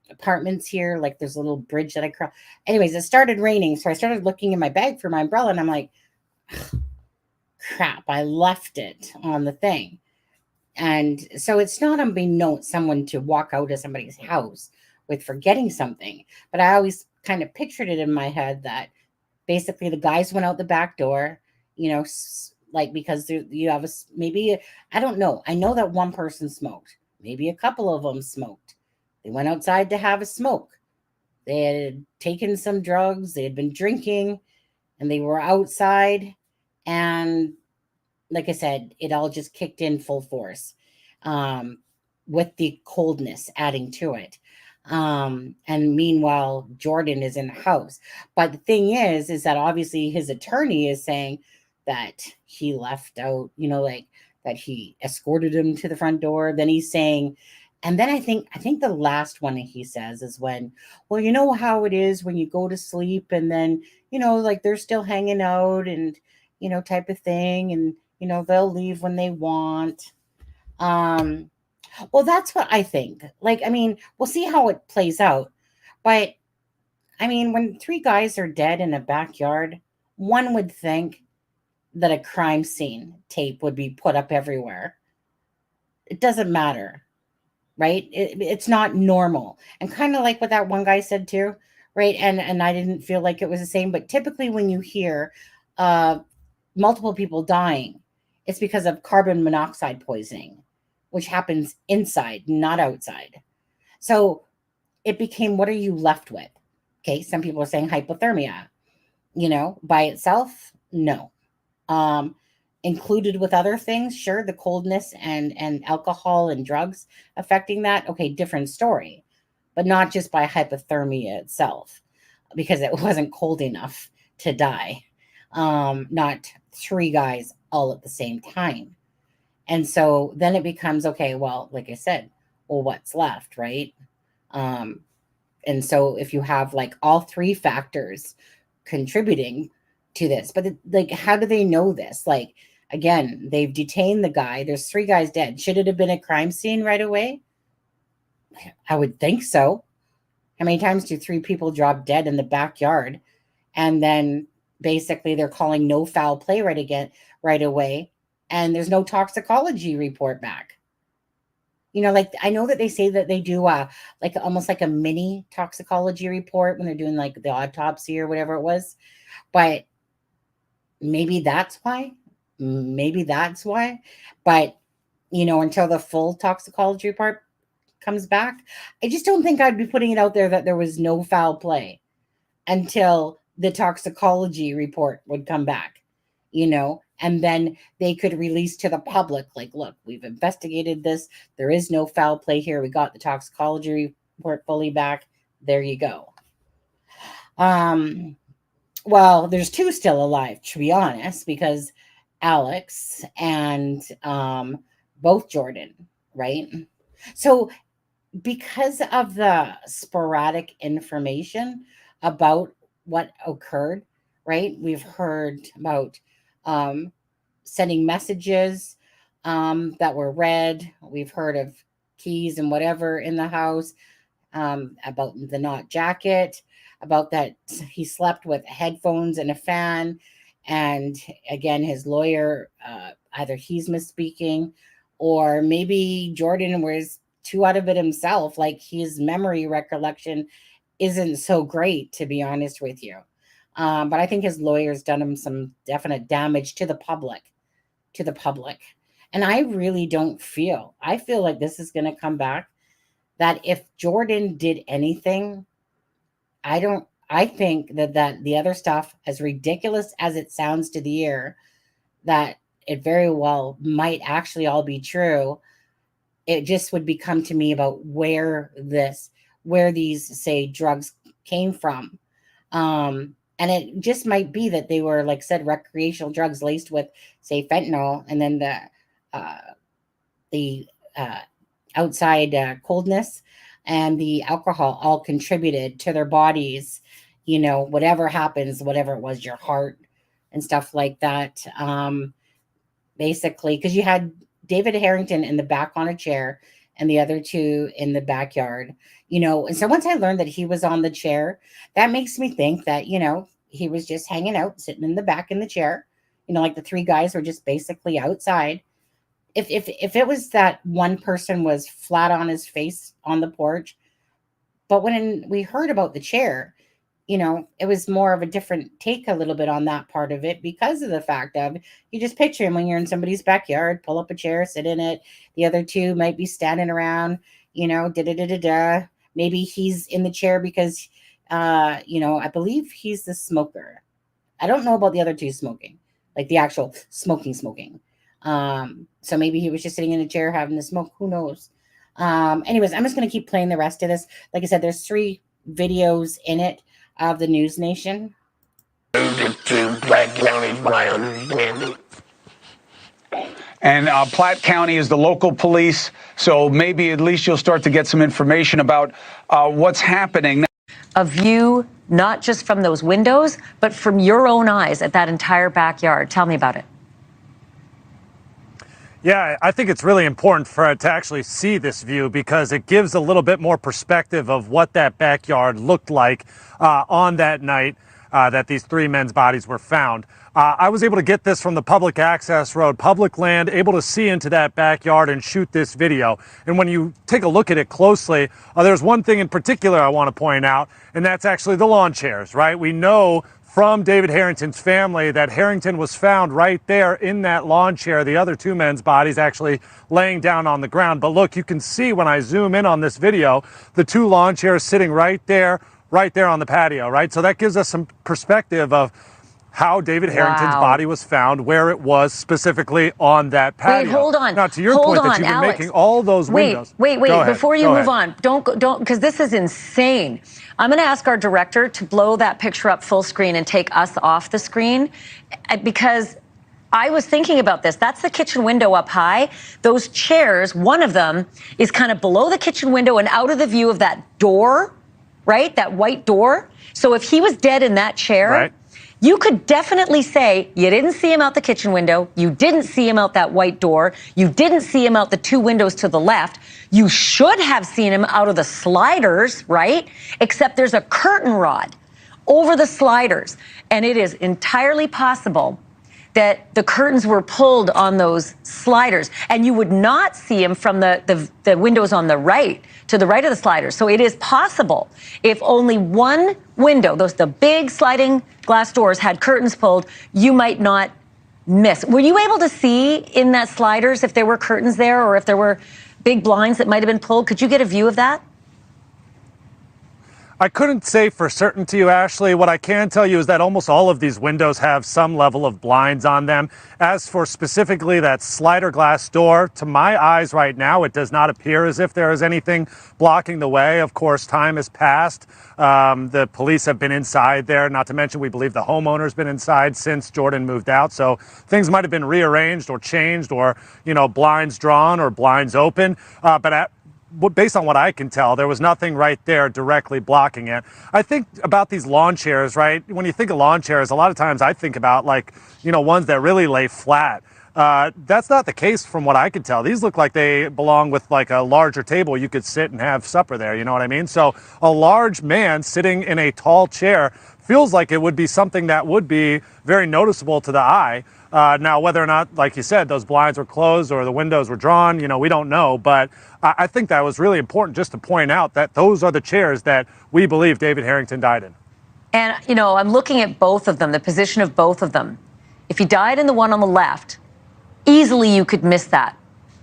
apartments here. Like, there's a little bridge that I cross. Anyways, it started raining, so I started looking in my bag for my umbrella, and I'm like, crap, I left it on the thing. And so it's not unbeknownst someone to walk out of somebody's house with forgetting something. But I always kind of pictured it in my head that basically the guys went out the back door, because you have maybe, I don't know. I know that one person smoked. Maybe a couple of them smoked. They went outside to have a smoke. They had taken some drugs. They had been drinking, and they were outside. And like I said, it all just kicked in full force, um, with the coldness adding to it. And meanwhile, Jordan is in the house. But the thing is that obviously his attorney is saying that he left out, like that he escorted him to the front door. Then he's saying, and then I think the last one he says is when, well, you know how it is when you go to sleep and then, like they're still hanging out and, type of thing. And, they'll leave when they want. Um, well, that's what I think. Like, I mean, we'll see how it plays out. But I mean, when three guys are dead in a backyard, one would think that a crime scene tape would be put up everywhere. It doesn't matter, right? It's not normal. And kind of like what that one guy said too, right? And I didn't feel like it was the same. But typically when you hear multiple people dying, it's because of carbon monoxide poisoning, which happens inside, not outside. So it became, what are you left with? Okay, some people are saying hypothermia, by itself, no. Included with other things, sure, the coldness and alcohol and drugs affecting that, okay, different story. But not just by hypothermia itself, because it wasn't cold enough to die. Not three guys all at the same time. And so then it becomes, okay, well, like I said, well, what's left, right? And so if you have like all three factors contributing to this, but like, how do they know this? Like, again, they've detained the guy. There's three guys dead. Should it have been a crime scene right away? I would think so. How many times do three people drop dead in the backyard? And then basically they're calling no foul play right away. And there's no toxicology report back. Like I know that they say that they do like almost like a mini toxicology report when they're doing like the autopsy or whatever it was. But maybe that's why. But until the full toxicology report comes back, I just don't think I'd be putting it out there that there was no foul play until the toxicology report would come back. And then they could release to the public, like, look, we've investigated this. There is no foul play here. We got the toxicology report fully back. There you go. Well, there's two still alive, to be honest, because Alex and both Jordan, right? So because of the sporadic information about what occurred, right? We've heard about sending messages that were read. We've heard of keys and whatever in the house, about the knot jacket, about that he slept with headphones and a fan. And again, his lawyer, either he's misspeaking or maybe Jordan was too out of it himself. Like his memory recollection isn't so great, to be honest with you. But I think his lawyer's done him some definite damage to the public. And I really don't I feel like this is going to come back, that if Jordan did anything, I think that the other stuff, as ridiculous as it sounds to the ear, that it very well might actually all be true. It just would become to me about where these, say, drugs came from. And it just might be that they were, like I said, recreational drugs laced with, say, fentanyl, and then the outside coldness and the alcohol all contributed to their bodies, whatever happens, whatever it was, your heart and stuff like that. Basically, because you had David Harrington in the back on a chair and the other two in the backyard, and so once I learned that he was on the chair, that makes me think that, he was just hanging out, sitting in the back in the chair, like the three guys were just basically outside. If it was that one person was flat on his face on the porch, but when we heard about the chair, it was more of a different take a little bit on that part of it, because of the fact of, you just picture him when you're in somebody's backyard, pull up a chair, sit in it. The other two might be standing around, maybe he's in the chair because, I believe he's the smoker. I don't know about the other two smoking, like the actual smoking. So maybe he was just sitting in a chair having the smoke. Who knows? Anyways, I'm just going to keep playing the rest of this. Like I said, there's 3 videos in it of the News Nation. To Platte County, my understanding. And Platte County is the local police, so maybe at least you'll start to get some information about what's happening. A view not just from those windows, but from your own eyes at that entire backyard. Tell me about it. Yeah, I think it's really important to actually see this view because it gives a little bit more perspective of what that backyard looked like on that night that these 3 men's bodies were found. I was able to get this from the public access road, public land, able to see into that backyard and shoot this video. And when you take a look at it closely, there's one thing in particular I want to point out, and that's actually the lawn chairs, right? We know from David Harrington's family that Harrington was found right there in that lawn chair, the other 2 men's bodies actually laying down on the ground. But look, you can see when I zoom in on this video, the 2 lawn chairs sitting right there on the patio, right? So that gives us some perspective of how David Harrington's body was found, where it was specifically on that patio. Wait, hold on. Now, to your point that you've been making all those windows. Wait, before you move on, don't, because this is insane. I'm going to ask our director to blow that picture up full screen and take us off the screen, because I was thinking about this. That's the kitchen window up high. Those chairs, one of them is kind of below the kitchen window and out of the view of that door, right? That white door. So if he was dead in that chair, right, you could definitely say you didn't see him out the kitchen window. You didn't see him out that white door. You didn't see him out the 2 windows to the left. You should have seen him out of the sliders, right? Except there's a curtain rod over the sliders. And it is entirely possible that the curtains were pulled on those sliders. And you would not see him from the windows on the right, to the right of the sliders. So it is possible if only one window, the big sliding glass doors, had curtains pulled, you might not miss. Were you able to see in that sliders if there were curtains there or if there were big blinds that might have been pulled? Could you get a view of that? I couldn't say for certain to you, Ashley. What I can tell you is that almost all of these windows have some level of blinds on them. As for specifically that slider glass door, to my eyes right now, it does not appear as if there is anything blocking the way. Of course, time has passed. The police have been inside there. Not to mention, we believe the homeowner's been inside since Jordan moved out. So things might have been rearranged or changed or, blinds drawn or blinds open. Based on what I can tell, there was nothing right there directly blocking it. I think about these lawn chairs, right? When you think of lawn chairs, a lot of times I think about ones that really lay flat. That's not the case from what I can tell. These look like they belong with a larger table you could sit and have supper there, you know what I mean? So a large man sitting in a tall chair feels like it would be something that would be very noticeable to the eye. Now, whether or not, like you said, those blinds were closed or the windows were drawn, we don't know. But I think that was really important just to point out that those are the chairs that we believe David Harrington died in. And, I'm looking at both of them, the position of both of them. If he died in the one on the left, easily you could miss that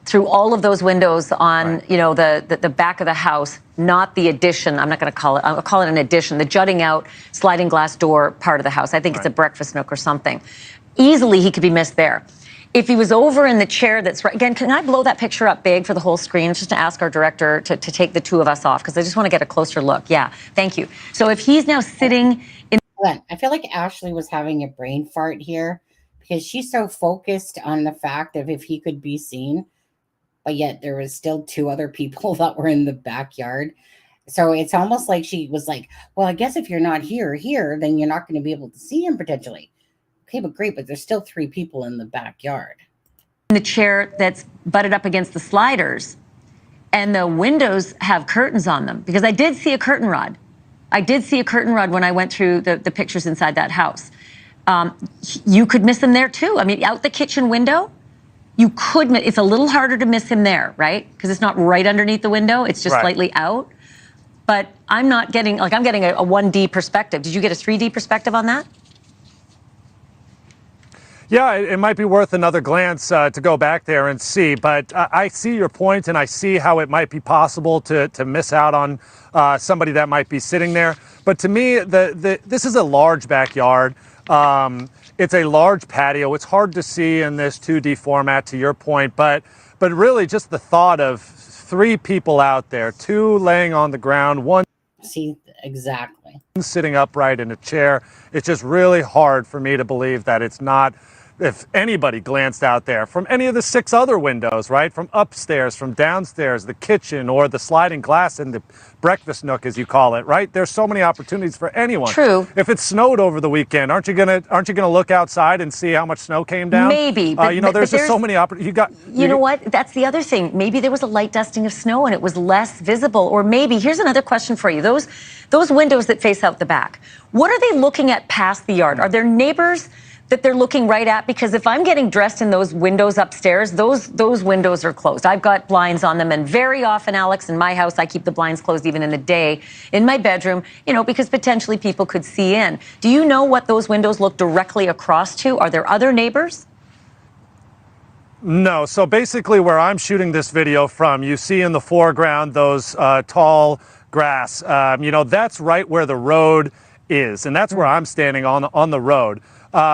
through all of those windows on, the back of the house, not the addition. I'm not going to call it, I'll call it an addition, the jutting out sliding glass door part of the house. I think it's a breakfast nook or something. Easily he could be missed there. If he was over in the chair that's right, again, can I blow that picture up big for the whole screen just to ask our director to take the 2 of us off? Because I just want to get a closer look. Yeah, thank you. So if he's now sitting in... I feel like Ashley was having a brain fart here because she's so focused on the fact of if he could be seen, but yet there was still 2 other people that were in the backyard. So it's almost like she was like, well, I guess if you're not here, then you're not going to be able to see him potentially. Okay, but great, but there's still 3 people in the backyard. The chair that's butted up against the sliders, and the windows have curtains on them, because I did see a curtain rod. I did see a curtain rod when I went through the pictures inside that house. You could miss him there too. I mean, out the kitchen window, you could, it's a little harder to miss him there, right? Because it's not right underneath the window, it's just slightly out. But I'm not getting, I'm getting a 1D perspective. Did you get a 3D perspective on that? Yeah, it might be worth another glance to go back there and see, but I see your point and I see how it might be possible to miss out on somebody that might be sitting there. But to me, this is a large backyard. It's a large patio. It's hard to see in this 2D format, to your point, but really just the thought of 3 people out there, 2 laying on the ground, 1 exactly sitting upright in a chair. It's just really hard for me to believe that it's not, if anybody glanced out there from any of the 6 other windows, right? From upstairs, from downstairs, the kitchen, or the sliding glass in the breakfast nook, as you call it, right? There's so many opportunities for anyone. True. If it snowed over the weekend, aren't you gonna look outside and see how much snow came down? Maybe. But, there's just so many opportunities. You know what? That's the other thing. Maybe there was a light dusting of snow and it was less visible. Or maybe, here's another question for you. Those windows that face out the back, what are they looking at past the yard? Are there neighbors that they're looking right at? Because if I'm getting dressed in those windows upstairs, those windows are closed. I've got blinds on them, and very often, Alex, in my house, I keep the blinds closed even in the day in my bedroom, because potentially people could see in. Do you know what those windows look directly across to? Are there other neighbors? No. So basically where I'm shooting this video from, you see in the foreground those tall grass. That's right where the road is, and that's where I'm standing on the road.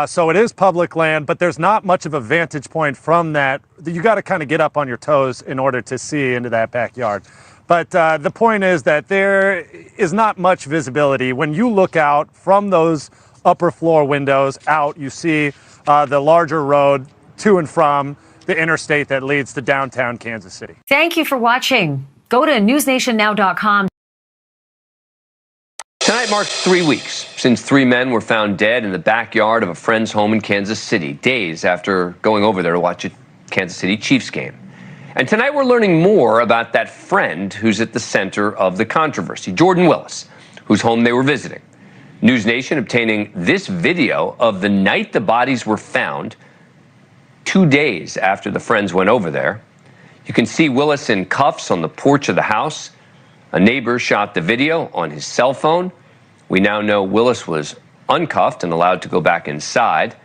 So it is public land, but there's not much of a vantage point from that. You got to kind of get up on your toes in order to see into that backyard. But the point is that there is not much visibility. When you look out from those upper floor windows out, you see the larger road to and from the interstate that leads to downtown Kansas City. Thank you for watching. Go to newsnationnow.com. Tonight marks 3 weeks since 3 men were found dead in the backyard of a friend's home in Kansas City, days after going over there to watch a Kansas City Chiefs game. And tonight we're learning more about that friend who's at the center of the controversy, Jordan Willis, whose home they were visiting. News Nation obtaining this video of the night the bodies were found, 2 days after the friends went over there. You can see Willis in cuffs on the porch of the house. A neighbor shot the video on his cell phone. We now know Willis was uncuffed and allowed to go back inside.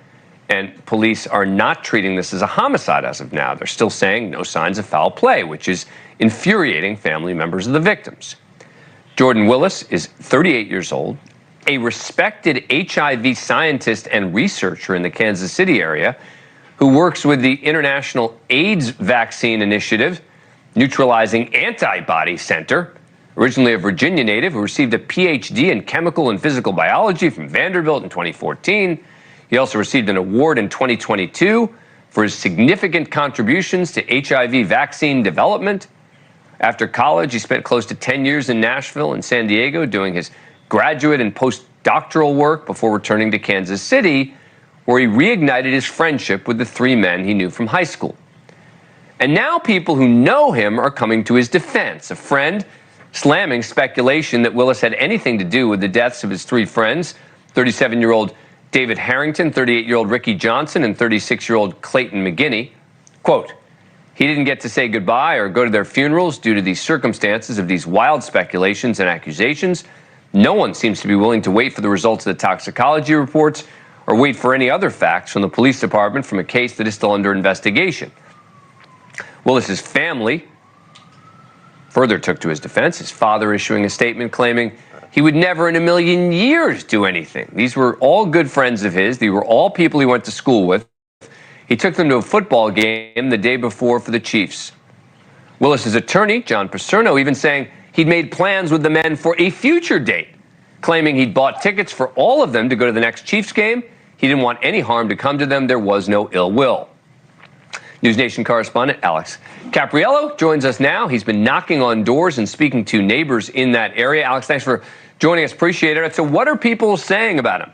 And police are not treating this as a homicide as of now. They're still saying no signs of foul play, which is infuriating family members of the victims. Jordan Willis is 38 years old, a respected HIV scientist and researcher in the Kansas City area who works with the International AIDS Vaccine Initiative, Neutralizing Antibody Center. Originally a Virginia native who received a PhD in chemical and physical biology from Vanderbilt in 2014. He also received an award in 2022 for his significant contributions to HIV vaccine development. After college, he spent close to 10 years in Nashville and San Diego doing his graduate and postdoctoral work before returning to Kansas City, where he reignited his friendship with the 3 men he knew from high school. And now people who know him are coming to his defense. A friend slamming speculation that Willis had anything to do with the deaths of his 3 friends, 37-year-old David Harrington, 38-year-old Ricky Johnson, and 36-year-old Clayton McGreeney. Quote, he didn't get to say goodbye or go to their funerals due to the circumstances of these wild speculations and accusations. No one seems to be willing to wait for the results of the toxicology reports or wait for any other facts from the police department from a case that is still under investigation. Willis's family further took to his defense, his father issuing a statement claiming he would never in a million years do anything. These were all good friends of his. They were all people he went to school with. He took them to a football game the day before for the Chiefs. Willis's attorney, John Paserno, even saying he'd made plans with the men for a future date, claiming he'd bought tickets for all of them to go to the next Chiefs game. He didn't want any harm to come to them. There was no ill will. News Nation correspondent Alex Capriello joins us now. He's been knocking on doors and speaking to neighbors in that area. Alex, thanks for joining us. Appreciate it. So what are people saying about him?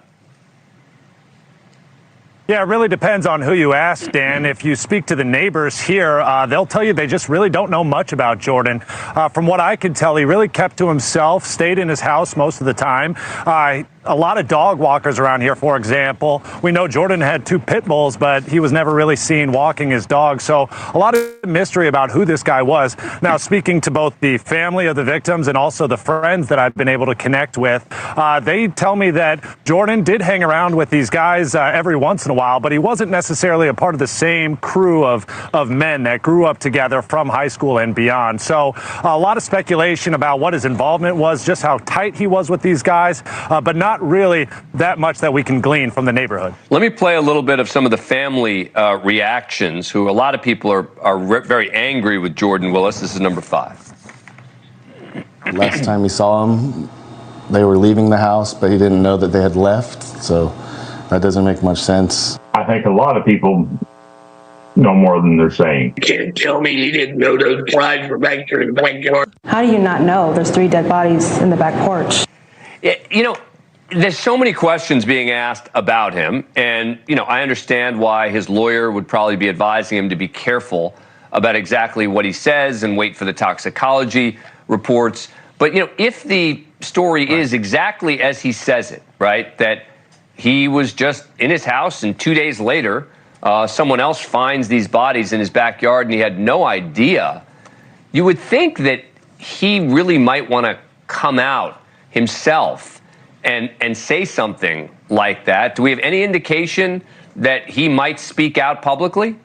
Yeah, it really depends on who you ask, Dan. If you speak to the neighbors here, they'll tell you they just really don't know much about Jordan. From what I can tell, he really kept to himself, stayed in his house most of the time. A lot of dog walkers around here, for example. We know Jordan had 2 pit bulls, but he was never really seen walking his dog. So a lot of mystery about who this guy was. Now, speaking to both the family of the victims and also the friends that I've been able to connect with, they tell me that Jordan did hang around with these guys every once in a a while, but he wasn't necessarily a part of the same crew of men that grew up together from high school and beyond. So a lot of speculation about what his involvement was, just how tight he was with these guys, but not really that much that we can glean from the neighborhood. Let me play a little bit of some of the family reactions, who a lot of people are very angry with Jordan Willis. This is number 5. Last time he saw him, they were leaving the house, but he didn't know that they had left, so that doesn't make much sense. I think a lot of people know more than they're saying. You can't tell me he didn't know those drives were back there in the backyard. How do you not know there's 3 dead bodies in the back porch? You know, there's so many questions being asked about him, and, you know, I understand why his lawyer would probably be advising him to be careful about exactly what he says and wait for the toxicology reports. But, you know, if the story is exactly as he says it, right, that he was just in his house and 2 days later, someone else finds these bodies in his backyard and he had no idea, you would think that he really might want to come out himself and say something like that. Do we have any indication that he might speak out publicly?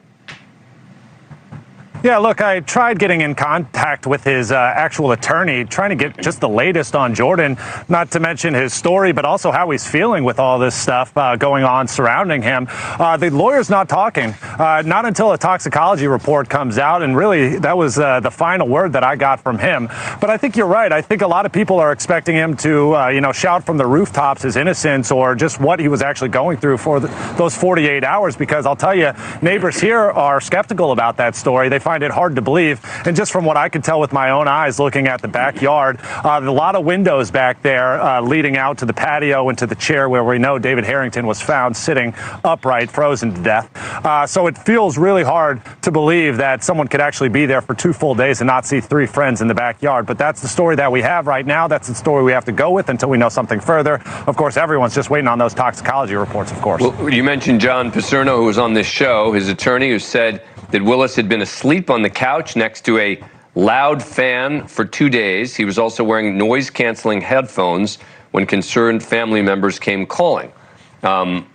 Yeah, look, I tried getting in contact with his actual attorney, trying to get just the latest on Jordan, not to mention his story, but also how he's feeling with all this stuff going on surrounding him. The lawyer's not talking, not until a toxicology report comes out, and really that was the final word that I got from him. But I think you're right. I think a lot of people are expecting him to, you know, shout from the rooftops his innocence or just what he was actually going through for those 48 hours, because I'll tell you, neighbors here are skeptical about that story. They find it hard to believe. And just from what I could tell with my own eyes looking at the backyard, a lot of windows back there leading out to the patio and to the chair where we know David Harrington was found sitting upright, frozen to death. So it feels really hard to believe that someone could actually be there for 2 full days and not see 3 friends in the backyard. But that's the story that we have right now. That's the story we have to go with until we know something further. Of course, everyone's just waiting on those toxicology reports, of course. Well, you mentioned John Paserno, who was on this show, his attorney, who said that Willis had been asleep on the couch next to a loud fan for 2 days. He was also wearing noise-canceling headphones when concerned family members came calling,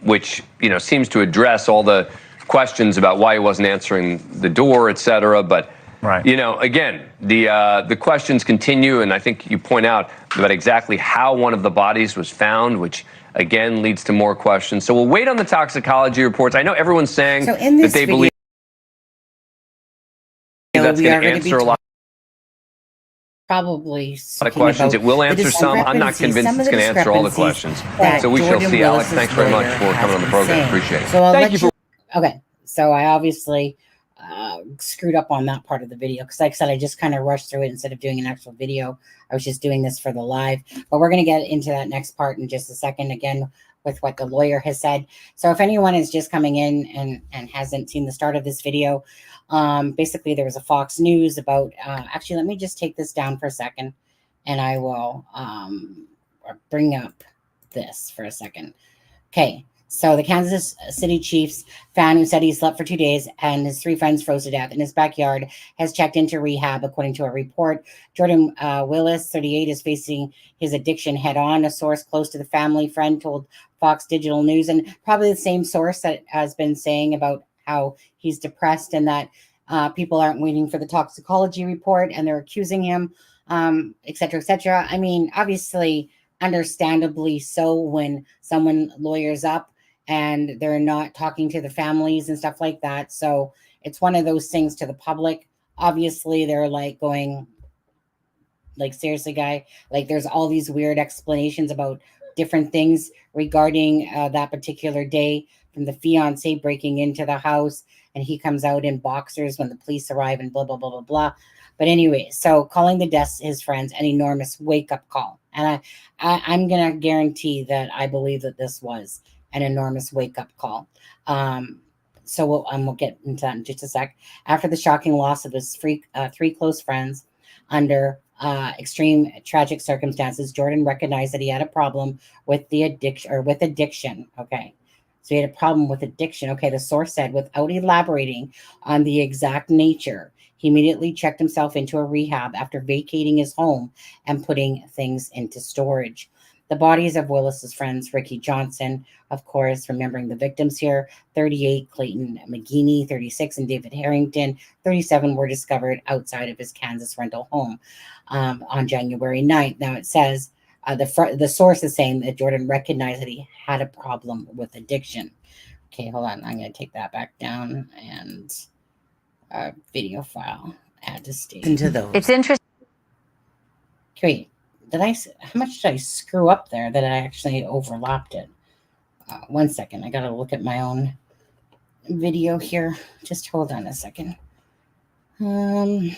which, you know, seems to address all the questions about why he wasn't answering the door, et cetera. But, you know, again, the questions continue, and I think you point out about exactly how one of the bodies was found, which again leads to more questions. So we'll wait on the toxicology reports. I know everyone's saying that they believe that's going to answer a lot. Probably of questions. It will answer some. I'm not convinced it's going to answer all the questions. So we shall see. Alex, thanks very much for coming on the program. Appreciate it. So Thank you. Okay. So I obviously screwed up on that part of the video because, like I said, I just kind of rushed through it instead of doing an actual video. I was just doing this for the live. But we're going to get into that next part in just a second, again, with what the lawyer has said. So if anyone is just coming in and hasn't seen the start of this video, basically there was a Fox News about, actually, let me just take this down for a second and I will bring up this for a second. Okay. So the Kansas City Chiefs fan who said he slept for 2 days and his 3 friends froze to death in his backyard has checked into rehab, according to a report. Jordan Willis, 38, is facing his addiction head on. A source close to the family friend told Fox Digital News, and probably the same source that has been saying about how he's depressed and that people aren't waiting for the toxicology report and they're accusing him, et cetera, et cetera. I mean, obviously, understandably so, when someone lawyers up and they're not talking to the families and stuff like that. So it's one of those things to the public. Obviously, they're like going, like, seriously, guy, like there's all these weird explanations about different things regarding that particular day, from the fiance breaking into the house and he comes out in boxers when the police arrive and blah, blah, blah, blah, blah. But anyway, so calling the deaths, his friends, an enormous wake-up call. And I'm going to guarantee that I believe that this was an enormous wake-up call. So we'll get into that in just a sec. After the shocking loss of his 3 close friends under extreme tragic circumstances, Jordan recognized that he had a problem with the addiction. Okay. So he had a problem with addiction. Okay. The source said, without elaborating on the exact nature, he immediately checked himself into a rehab after vacating his home and putting things into storage. The bodies of Willis's friends, Ricky Johnson, of course, remembering the victims here, 38, Clayton McGreeney, 36, and David Harrington, 37, were discovered outside of his Kansas rental home on January 9th. Now it says the source is saying that Jordan recognized that he had a problem with addiction. Okay, hold on. I'm going to take that back down and video file. Add to state. Into those. It's interesting. Wait, how much did I screw up there that I actually overlapped it? 1 second. I got to look at my own video here. Just hold on a second. Oh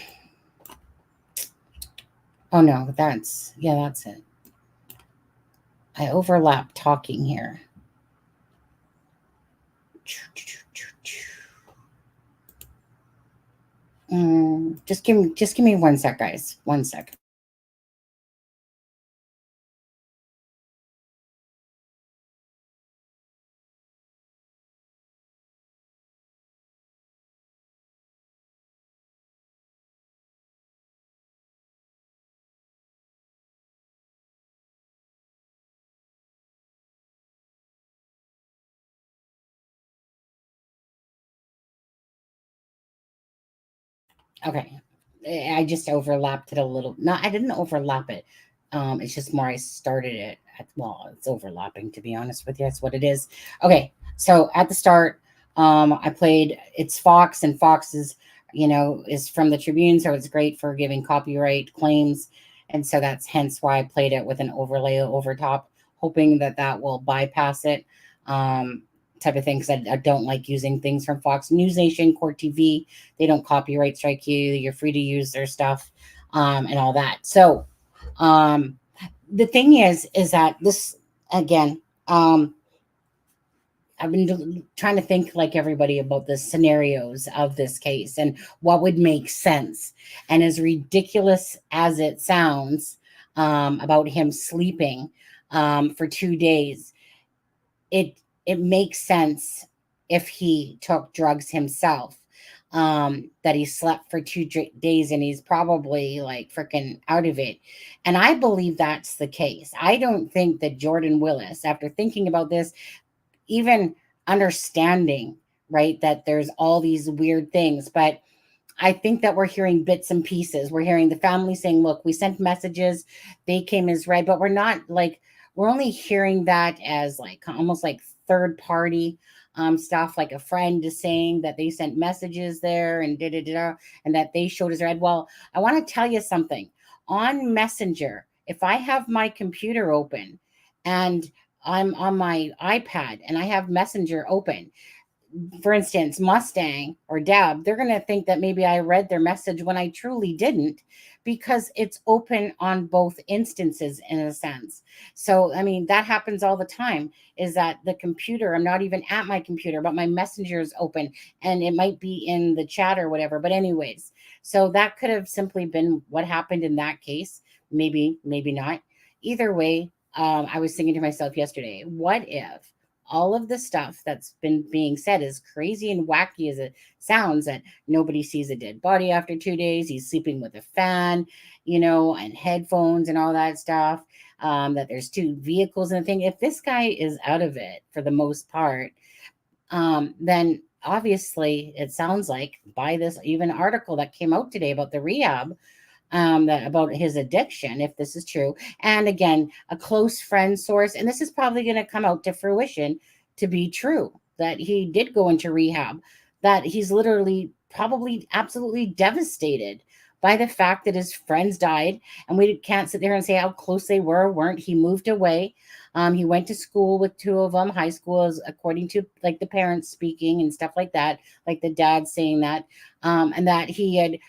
no, that's it. I overlapped talking here. Just give me 1 sec, guys. 1 sec. Okay, I just overlapped it a little. No, I didn't overlap it. It's just more I started it. Well, it's overlapping, to be honest with you. That's what it is. Okay, so at the start, I played, it's Fox, and Fox is, is from the Tribune, so it's great for giving copyright claims. And so that's hence why I played it with an overlay over top, hoping that will bypass it. Type of thing, because I don't like using things from Fox News Nation, Court TV. They don't copyright strike you. You're free to use their stuff and all that. So the thing is that this, again, I've been trying to think like everybody about the scenarios of this case and what would make sense. And as ridiculous as it sounds about him sleeping for 2 days, it makes sense if he took drugs himself, that he slept for 2 days and he's probably like freaking out of it. And I believe that's the case. I don't think that Jordan Willis, after thinking about this, even understanding, right, that there's all these weird things, but I think that we're hearing bits and pieces. We're hearing the family saying, look, we sent messages, they came as read, but we're only hearing that as like almost like third party stuff, like a friend is saying that they sent messages there and and that they showed as read. Well, I want to tell you something. On Messenger, if I have my computer open and I'm on my iPad and I have Messenger open, for instance, Mustang or Deb, they're going to think that maybe I read their message when I truly didn't, because it's open on both instances in a sense. So, I mean, that happens all the time, is that the computer, I'm not even at my computer, but my Messenger is open and it might be in the chat or whatever. But anyways, so that could have simply been what happened in that case. Maybe not. Either way, I was thinking to myself yesterday, what if all of the stuff that's been being said, as crazy and wacky as it sounds, that nobody sees a dead body after 2 days, he's sleeping with a fan, and headphones and all that stuff, that there's 2 vehicles and the thing. If this guy is out of it for the most part, then obviously it sounds like, by this even article that came out today about the rehab, that about his addiction, if this is true. And again, a close friend source, and this is probably going to come out to fruition to be true, that he did go into rehab, that he's literally probably absolutely devastated by the fact that his friends died. And we can't sit there and say how close they were or weren't. He moved away. He went to school with 2 of them, high school, according to like the parents speaking and stuff like that, like the dad saying that, and that he had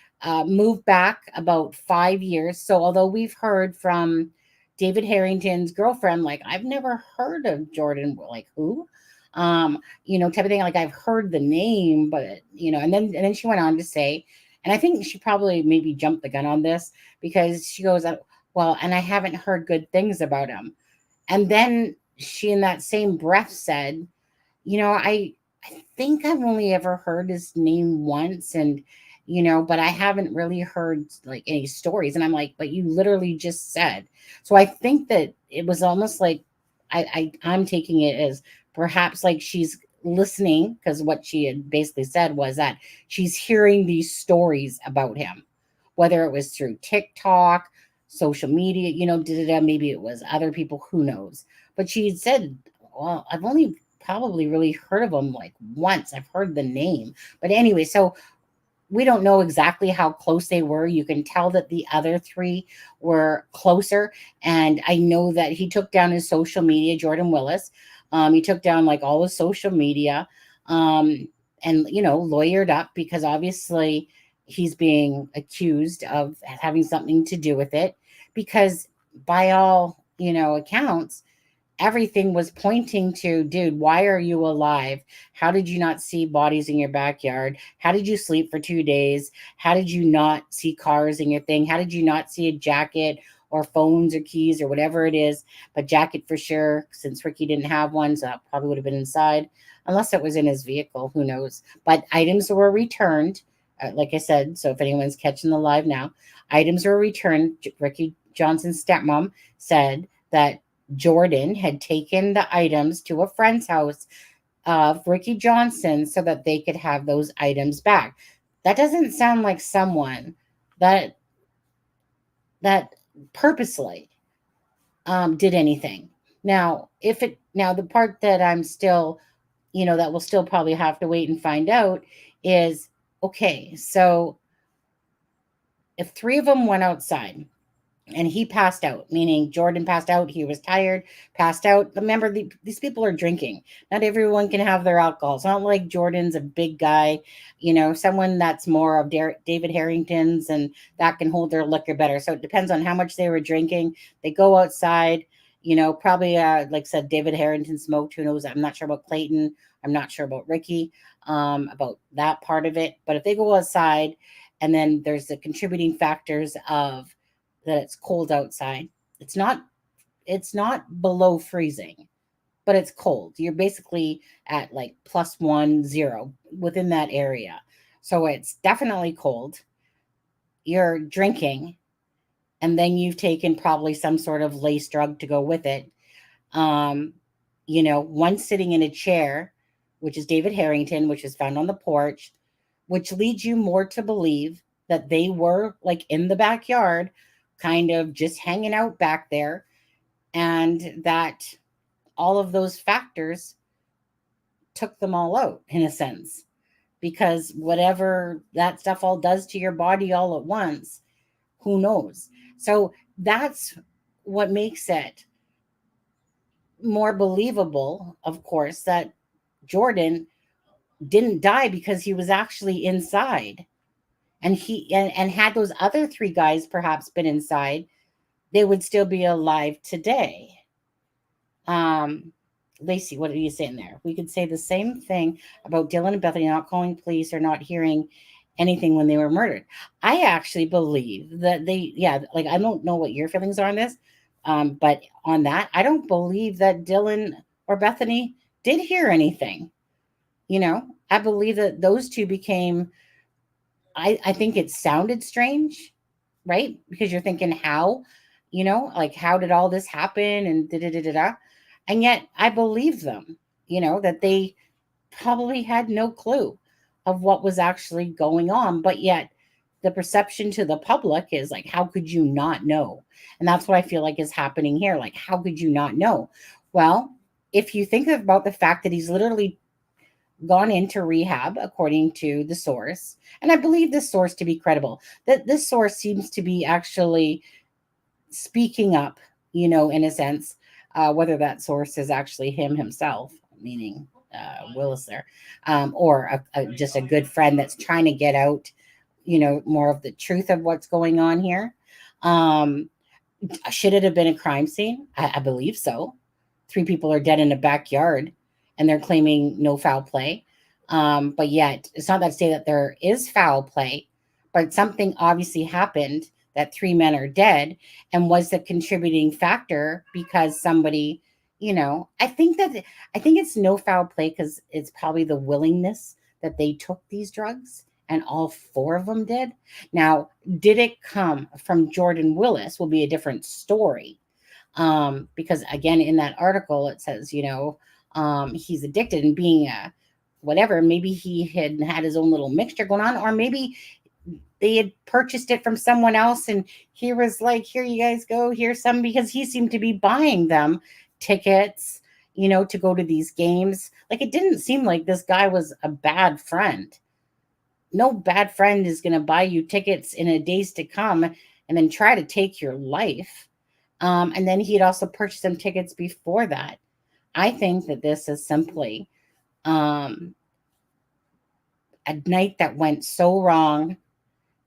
moved back about 5 years. So although we've heard from David Harrington's girlfriend, like, I've never heard of Jordan, like, who, type of thing. Like, I've heard the name, but, and then she went on to say, and I think she probably maybe jumped the gun on this, because she goes, well, and I haven't heard good things about him. And then she, in that same breath, said, I, I think I've only ever heard his name once. And, but I haven't really heard like any stories. And I'm like, but you literally just said. So I think that it was almost like I'm taking it as perhaps like she's listening, because what she had basically said was that she's hearing these stories about him, whether it was through TikTok, social media, maybe it was other people, who knows. But she had said, well, I've only probably really heard of him like once. I've heard the name. But anyway, so we don't know exactly how close they were. You can tell that the other three were closer. And I know that he took down his social media, Jordan Willis. He took down like all his social media, and, lawyered up, because obviously he's being accused of having something to do with it, because by all, accounts, everything was pointing to, dude, why are you alive? How did you not see bodies in your backyard? How did you sleep for 2 days? How did you not see cars in your thing? How did you not see a jacket or phones or keys or whatever it is? But jacket for sure, since Ricky didn't have one, so that probably would have been inside, unless it was in his vehicle, who knows. But items were returned, like I said, so if anyone's catching the live now, items were returned. Ricky Johnson's stepmom said that Jordan had taken the items to a friend's house of Ricky Johnson so that they could have those items back. That doesn't sound like someone that purposely did anything. Now, the part that I'm still, that we'll still probably have to wait and find out is, okay, so if 3 of them went outside and he passed out, meaning Jordan passed out, he was tired, passed out. Remember, these people are drinking. Not everyone can have their alcohol. It's not like Jordan's a big guy, someone that's more of David Harrington's and that can hold their liquor better. So it depends on how much they were drinking. They go outside, probably, like I said, David Harrington smoked. Who knows? I'm not sure about Clayton. I'm not sure about Ricky, about that part of it. But if they go outside and then there's the contributing factors of that it's cold outside. It's not below freezing, but it's cold. You're basically at like +1, 0 within that area. So it's definitely cold. You're drinking, and then you've taken probably some sort of lace drug to go with it. One sitting in a chair, which is David Harrington, which is found on the porch, which leads you more to believe that they were like in the backyard, kind of just hanging out back there, and that all of those factors took them all out in a sense, because whatever that stuff all does to your body all at once, who knows? So that's what makes it more believable, of course, that Jordan didn't die because he was actually inside. And and had those other 3 guys perhaps been inside, they would still be alive today. Lacey, what are you saying there? We could say the same thing about Dylan and Bethany not calling police or not hearing anything when they were murdered. I actually believe that I don't know what your feelings are on this, but on that, I don't believe that Dylan or Bethany did hear anything. I believe that those 2 became, I think it sounded strange, right? Because you're thinking, how, like, how did all this happen? And da-da-da-da-da. And yet I believe them, that they probably had no clue of what was actually going on. But yet the perception to the public is like, how could you not know? And that's what I feel like is happening here. Like, how could you not know? Well, if you think about the fact that he's literally gone into rehab, according to the source, and I believe this source to be credible, that this source seems to be actually speaking up, in a sense, whether that source is actually himself, meaning Willis there, or just a good friend that's trying to get out, more of the truth of what's going on here. Should it have been a crime scene? I believe so. 3 people are dead in a backyard, and they're claiming no foul play. But yet, it's not that to say that there is foul play, but something obviously happened that 3 men are dead, and was the contributing factor because somebody, I think it's no foul play, because it's probably the willingness that they took these drugs and all 4 of them did. Now, did it come from Jordan Willis will be a different story. Because again, in that article, it says, he's addicted and being whatever, maybe he had his own little mixture going on, or maybe they had purchased it from someone else and he was like, here you guys go, here's some, because he seemed to be buying them tickets, to go to these games. Like, it didn't seem like this guy was a bad friend. No bad friend is going to buy you tickets in a days to come and then try to take your life. And then he had also purchased some tickets before that. I think that this is simply a night that went so wrong,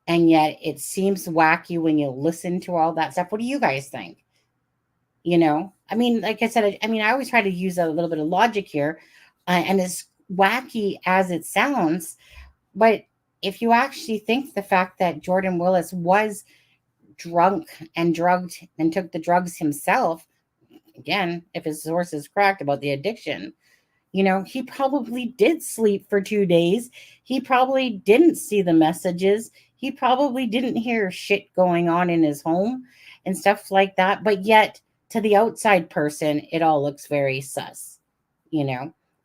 and yet it seems wacky when you listen to all that stuff. What do you guys think? Like I said, I always try to use a little bit of logic here, and as wacky as it sounds, but if you actually think the fact that Jordan Willis was drunk and drugged and took the drugs himself, again, if his source is correct about the addiction, he probably did sleep for 2 days. He probably didn't see the messages. He probably didn't hear shit going on in his home and stuff like that. But yet, to the outside person, it all looks very sus,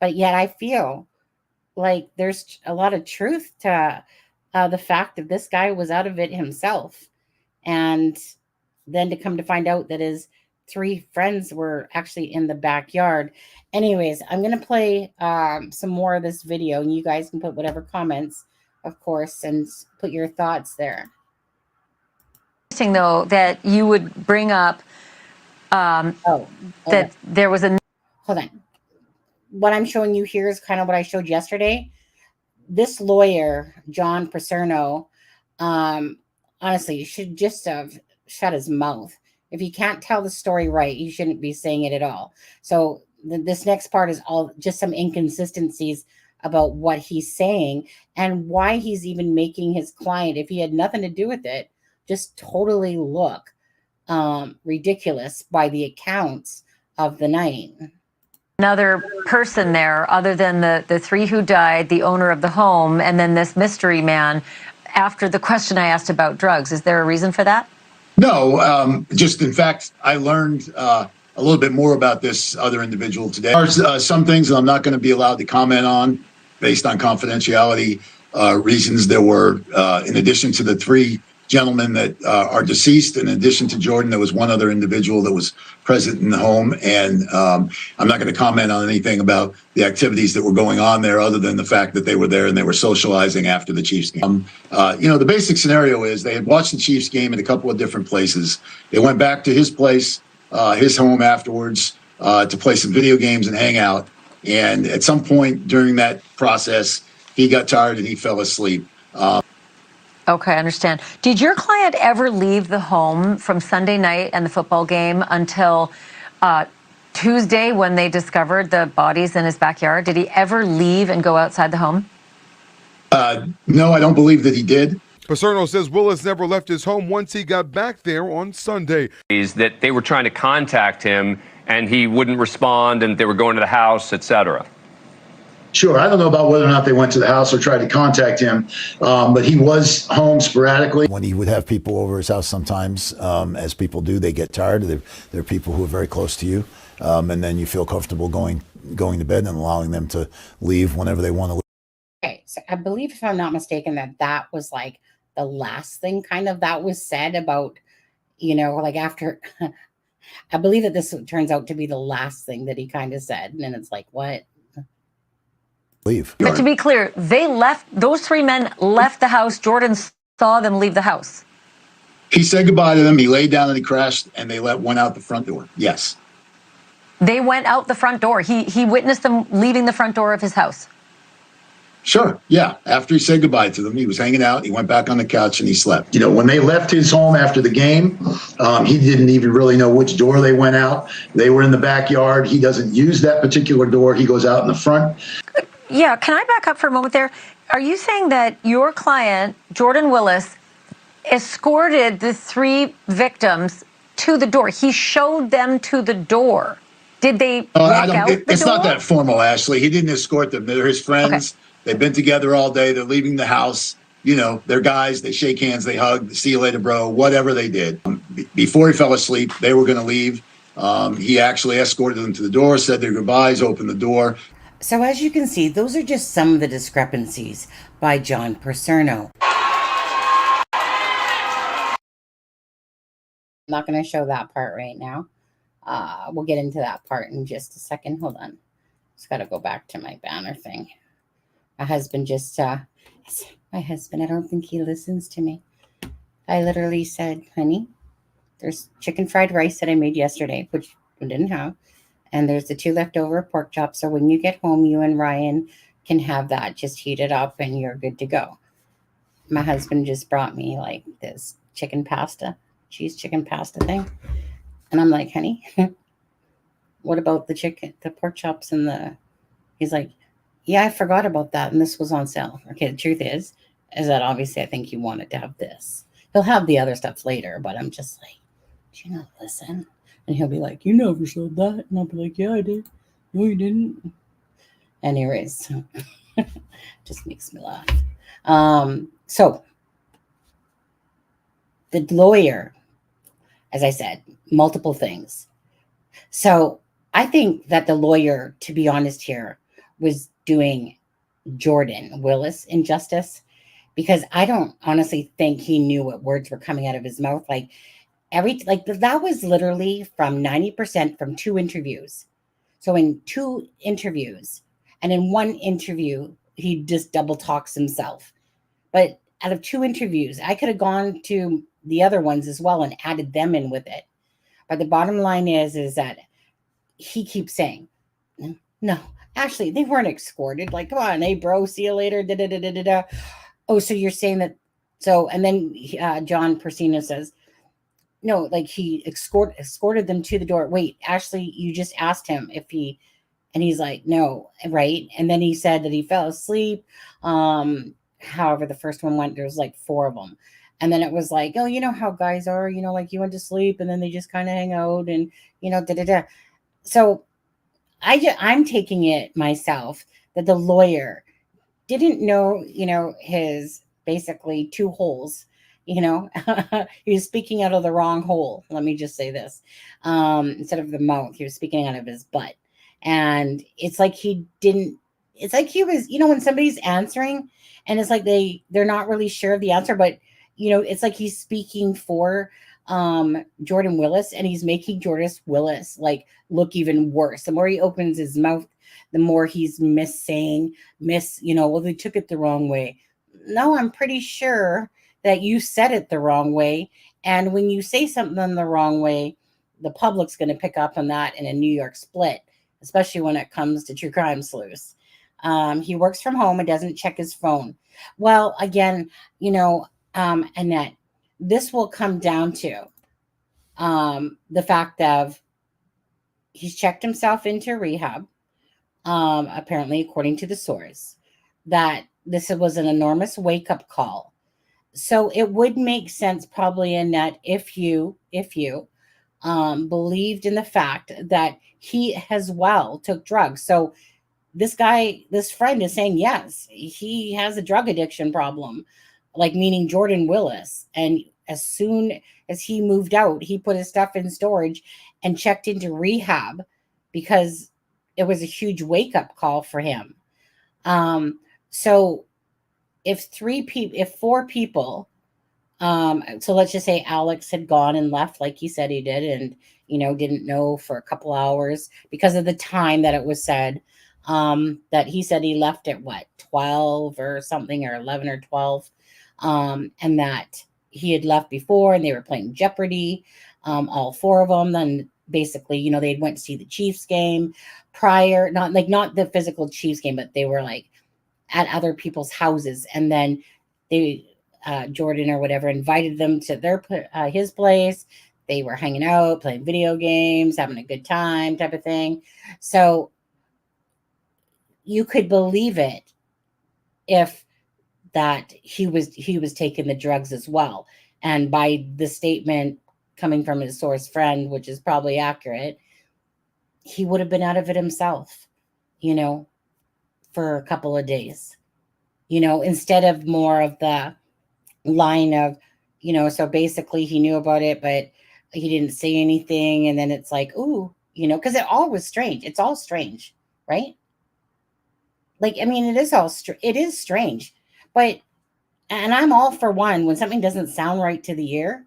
But yet I feel like there's a lot of truth to the fact that this guy was out of it himself. And then to come to find out that his 3 friends were actually in the backyard. Anyways, I'm going to play some more of this video, and you guys can put whatever comments, of course, and put your thoughts there. Interesting, though, that you would bring up that there was a... Hold on. What I'm showing you here is kind of what I showed yesterday. This lawyer, John Paserno, honestly, should just have shut his mouth. If you can't tell the story right, you shouldn't be saying it at all. So this next part is all just some inconsistencies about what he's saying and why he's even making his client, if he had nothing to do with it, just totally look ridiculous by the accounts of the night. Another person there other than the 3 who died, the owner of the home, and then this mystery man, after the question I asked about drugs. Is there a reason for that? No, just in fact, I learned a little bit more about this other individual today. There's some things that I'm not going to be allowed to comment on based on confidentiality reasons. There were, in addition to the 3 gentlemen that are deceased, in addition to Jordan, there was one other individual that was present in the home. And I'm not going to comment on anything about the activities that were going on there other than the fact that they were there and they were socializing after the Chiefs game. The basic scenario is they had watched the Chiefs game in a couple of different places. They went back to his place, his home afterwards, to play some video games and hang out. And at some point during that process, he got tired and he fell asleep. Okay, I understand. Did your client ever leave the home from Sunday night and the football game until Tuesday when they discovered the bodies in his backyard? Did he ever leave and go outside the home? No, I don't believe that he did. Paserno says Willis never left his home once he got back there on Sunday. Is that they were trying to contact him and he wouldn't respond and they were going to the house, etc. Sure. I don't know about whether or not they went to the house or tried to contact him, but he was home sporadically. When he would have people over his house sometimes, as people do, they get tired. They're people who are very close to you, and then you feel comfortable going to bed and allowing them to leave whenever they want to leave. Okay, so I believe, if I'm not mistaken, that was like the last thing kind of that was said about, like after... I believe that this turns out to be the last thing that he kind of said. And then it's like, what? Leave. But to be clear, those 3 men left the house. Jordan saw them leave the house. He said goodbye to them. He laid down and he crashed, and they went out the front door. Yes. They went out the front door. He witnessed them leaving the front door of his house. Sure. Yeah. After he said goodbye to them, he was hanging out. He went back on the couch and he slept. When they left his home after the game, he didn't even really know which door they went out. They were in the backyard. He doesn't use that particular door. He goes out in the front. Yeah. Can I back up for a moment there? Are you saying that your client, Jordan Willis, escorted the 3 victims to the door? He showed them to the door. Did they walk out the door? It's not that formal, Ashley. He didn't escort them. They're his friends. Okay. They've been together all day. They're leaving the house. they're guys, they shake hands, they hug, see you later, bro, whatever they did. Before he fell asleep, they were going to leave. He actually escorted them to the door, said their goodbyes, opened the door. So as you can see, those are just some of the discrepancies by John Percerno. I'm not going to show that part right now. We'll get into that part in just a second. Hold on. Just got to go back to my banner thing. My husband just, my husband, I don't think he listens to me. I literally said, honey, there's chicken fried rice that I made yesterday, which we didn't have. And there's the 2 leftover pork chops. So when you get home, you and Ryan can have that. Just heat it up and you're good to go. My husband just brought me like this chicken pasta, cheese chicken pasta thing. And I'm like, honey, what about the pork chops and he's like, yeah, I forgot about that. And this was on sale. Okay, the truth is that obviously I think he wanted to have this. He'll have the other stuff later, but I'm just like, do you not listen? And he'll be like, you never said that. And I'll be like, yeah, I did. No, you didn't. Anyways, just makes me laugh. So the lawyer, as I said, multiple things. So I think that the lawyer, to be honest here, was doing Jordan Willis injustice, because I don't honestly think he knew what words were coming out of his mouth. That was literally from 90% from 2 interviews. So in 2 interviews, and in 1 interview, he just double talks himself. But out of 2 interviews, I could have gone to the other ones as well and added them in with it. But the bottom line is that he keeps saying, no, actually, they weren't escorted. Like, come on, hey, bro, see you later. Da, da, da, da, da, da. Oh, so you're saying that? So, and then John Percerno says, no, like he escorted them to the door. Wait, actually, you just asked him if he, and he's like, no, right? And then he said that he fell asleep. However, the first one went, there was like 4 of them. And then it was like, oh, you know how guys are, like you went to sleep and then they just kind of hang out and, da, da, da. So I'm taking it myself that the lawyer didn't know, his basically 2 holes, he was speaking out of the wrong hole. Let me just say this. Instead of the mouth, he was speaking out of his butt. And it's like he was, when somebody's answering and it's like they're not really sure of the answer, but it's like he's speaking for Jordan Willis, and he's making Jordan Willis look even worse. The more he opens his mouth, the more he's well, they took it the wrong way. No, I'm pretty sure that you said it the wrong way. And when you say something the wrong way, the public's going to pick up on that in a New York split, especially when it comes to true crime sleuths. He works from home and doesn't check his phone. Well, again, Annette, this will come down to the fact of he's checked himself into rehab, apparently, according to the source, that this was an enormous wake-up call. So it would make sense probably, Annette, if you believed in the fact that he as well took drugs. So this friend is saying, yes, he has a drug addiction problem, meaning Jordan Willis. And as soon as he moved out, he put his stuff in storage and checked into rehab because it was a huge wake-up call for him. So if 4 people, so let's just say Alex had gone and left like he said he did, and, didn't know for a couple hours because of the time that it was said, that he said he left at 12 or something, or 11 or 12. And that he had left before and they were playing Jeopardy, all 4 of them. Then basically, they went to see the Chiefs game prior, not the physical Chiefs game, but they were at other people's houses. And then Jordan or whatever invited them to his place. They were hanging out, playing video games, having a good time type of thing. So you could believe it if that he was taking the drugs as well. And by the statement coming from his source friend, which is probably accurate, he would have been out of it himself, for a couple of days. instead of more of the line of, so basically he knew about it, but he didn't say anything. And then it's like, ooh, because it all was strange. It's all strange, right? Like, I mean, it is strange, but, and I'm all for one, when something doesn't sound right to the ear,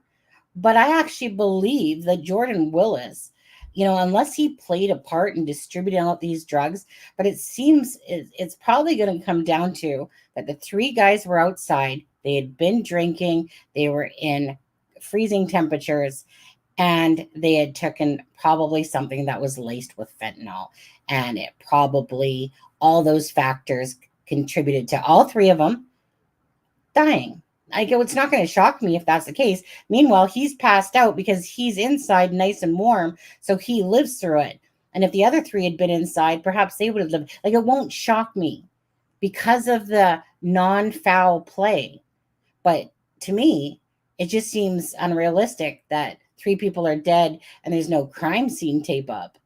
but I actually believe that Jordan Willis, unless he played a part in distributing out these drugs, but it seems it's probably going to come down to that the three guys were outside. They had been drinking. They were in freezing temperatures, and they had taken probably something that was laced with fentanyl. And it probably, all those factors contributed to all three of them dying. Like, it's not going to shock me if that's the case. Meanwhile, he's passed out because he's inside nice and warm, so he lives through it. And if the other three had been inside, perhaps they would have lived. Like, it won't shock me because of the non-foul play. But to me, it just seems unrealistic that 3 people are dead and there's no crime scene tape up.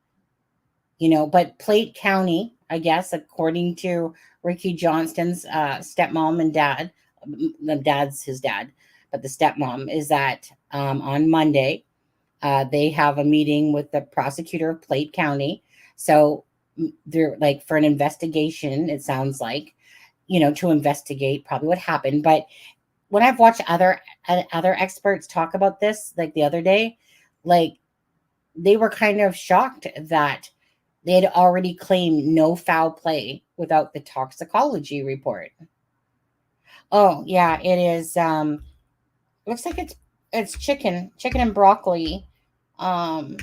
But Platte County, I guess, according to Ricky Johnston's stepmom and dad, the dad's his dad, but the stepmom, is that on Monday, they have a meeting with the prosecutor of Platte County. So they're like for an investigation, it sounds like, to investigate probably what happened. But when I've watched other experts talk about this, like the other day, like they were kind of shocked that they had already claimed no foul play without the toxicology report. Oh, yeah, it is. Looks like it's chicken and broccoli. I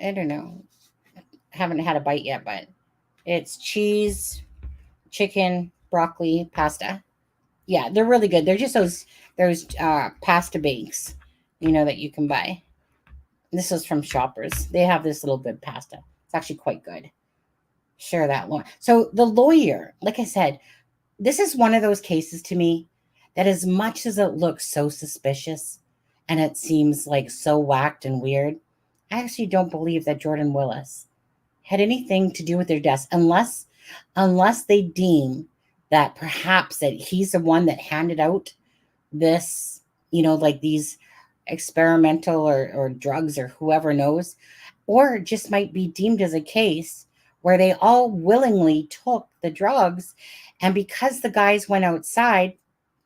don't know. Haven't had a bite yet, but it's cheese, chicken, broccoli, pasta. Yeah, they're really good. They're just those pasta bakes, that you can buy. This is from Shoppers. They have this little good pasta. It's actually quite good. Share that one. So the lawyer, like I said, this is one of those cases to me that, as much as it looks so suspicious and it seems like so whacked and weird, I actually don't believe that Jordan Willis had anything to do with their deaths, unless they deem that perhaps that he's the one that handed out this, like these experimental or drugs, or whoever knows, or just might be deemed as a case where they all willingly took the drugs. And because the guys went outside,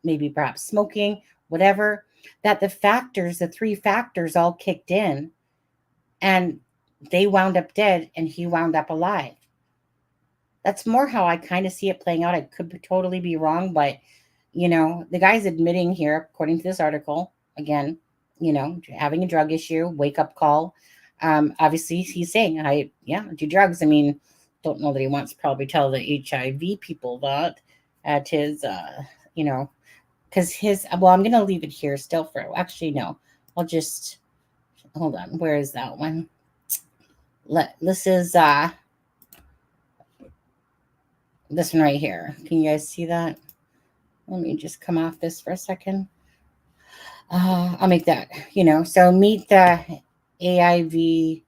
maybe perhaps smoking, whatever, that the 3 factors all kicked in and they wound up dead and he wound up alive. That's more how I kind of see it playing out. I could totally be wrong, but, the guy's admitting here, according to this article, again, having a drug issue, wake-up call. Obviously, he's saying, I do drugs. I mean, don't know that he wants to probably tell the HIV people that at his, because I'm going to leave it here still for, actually, no, I'll just, hold on. Where is that one? This is, this one right here. Can you guys see that? Let me just come off this for a second. I'll make that, so meet the IAVI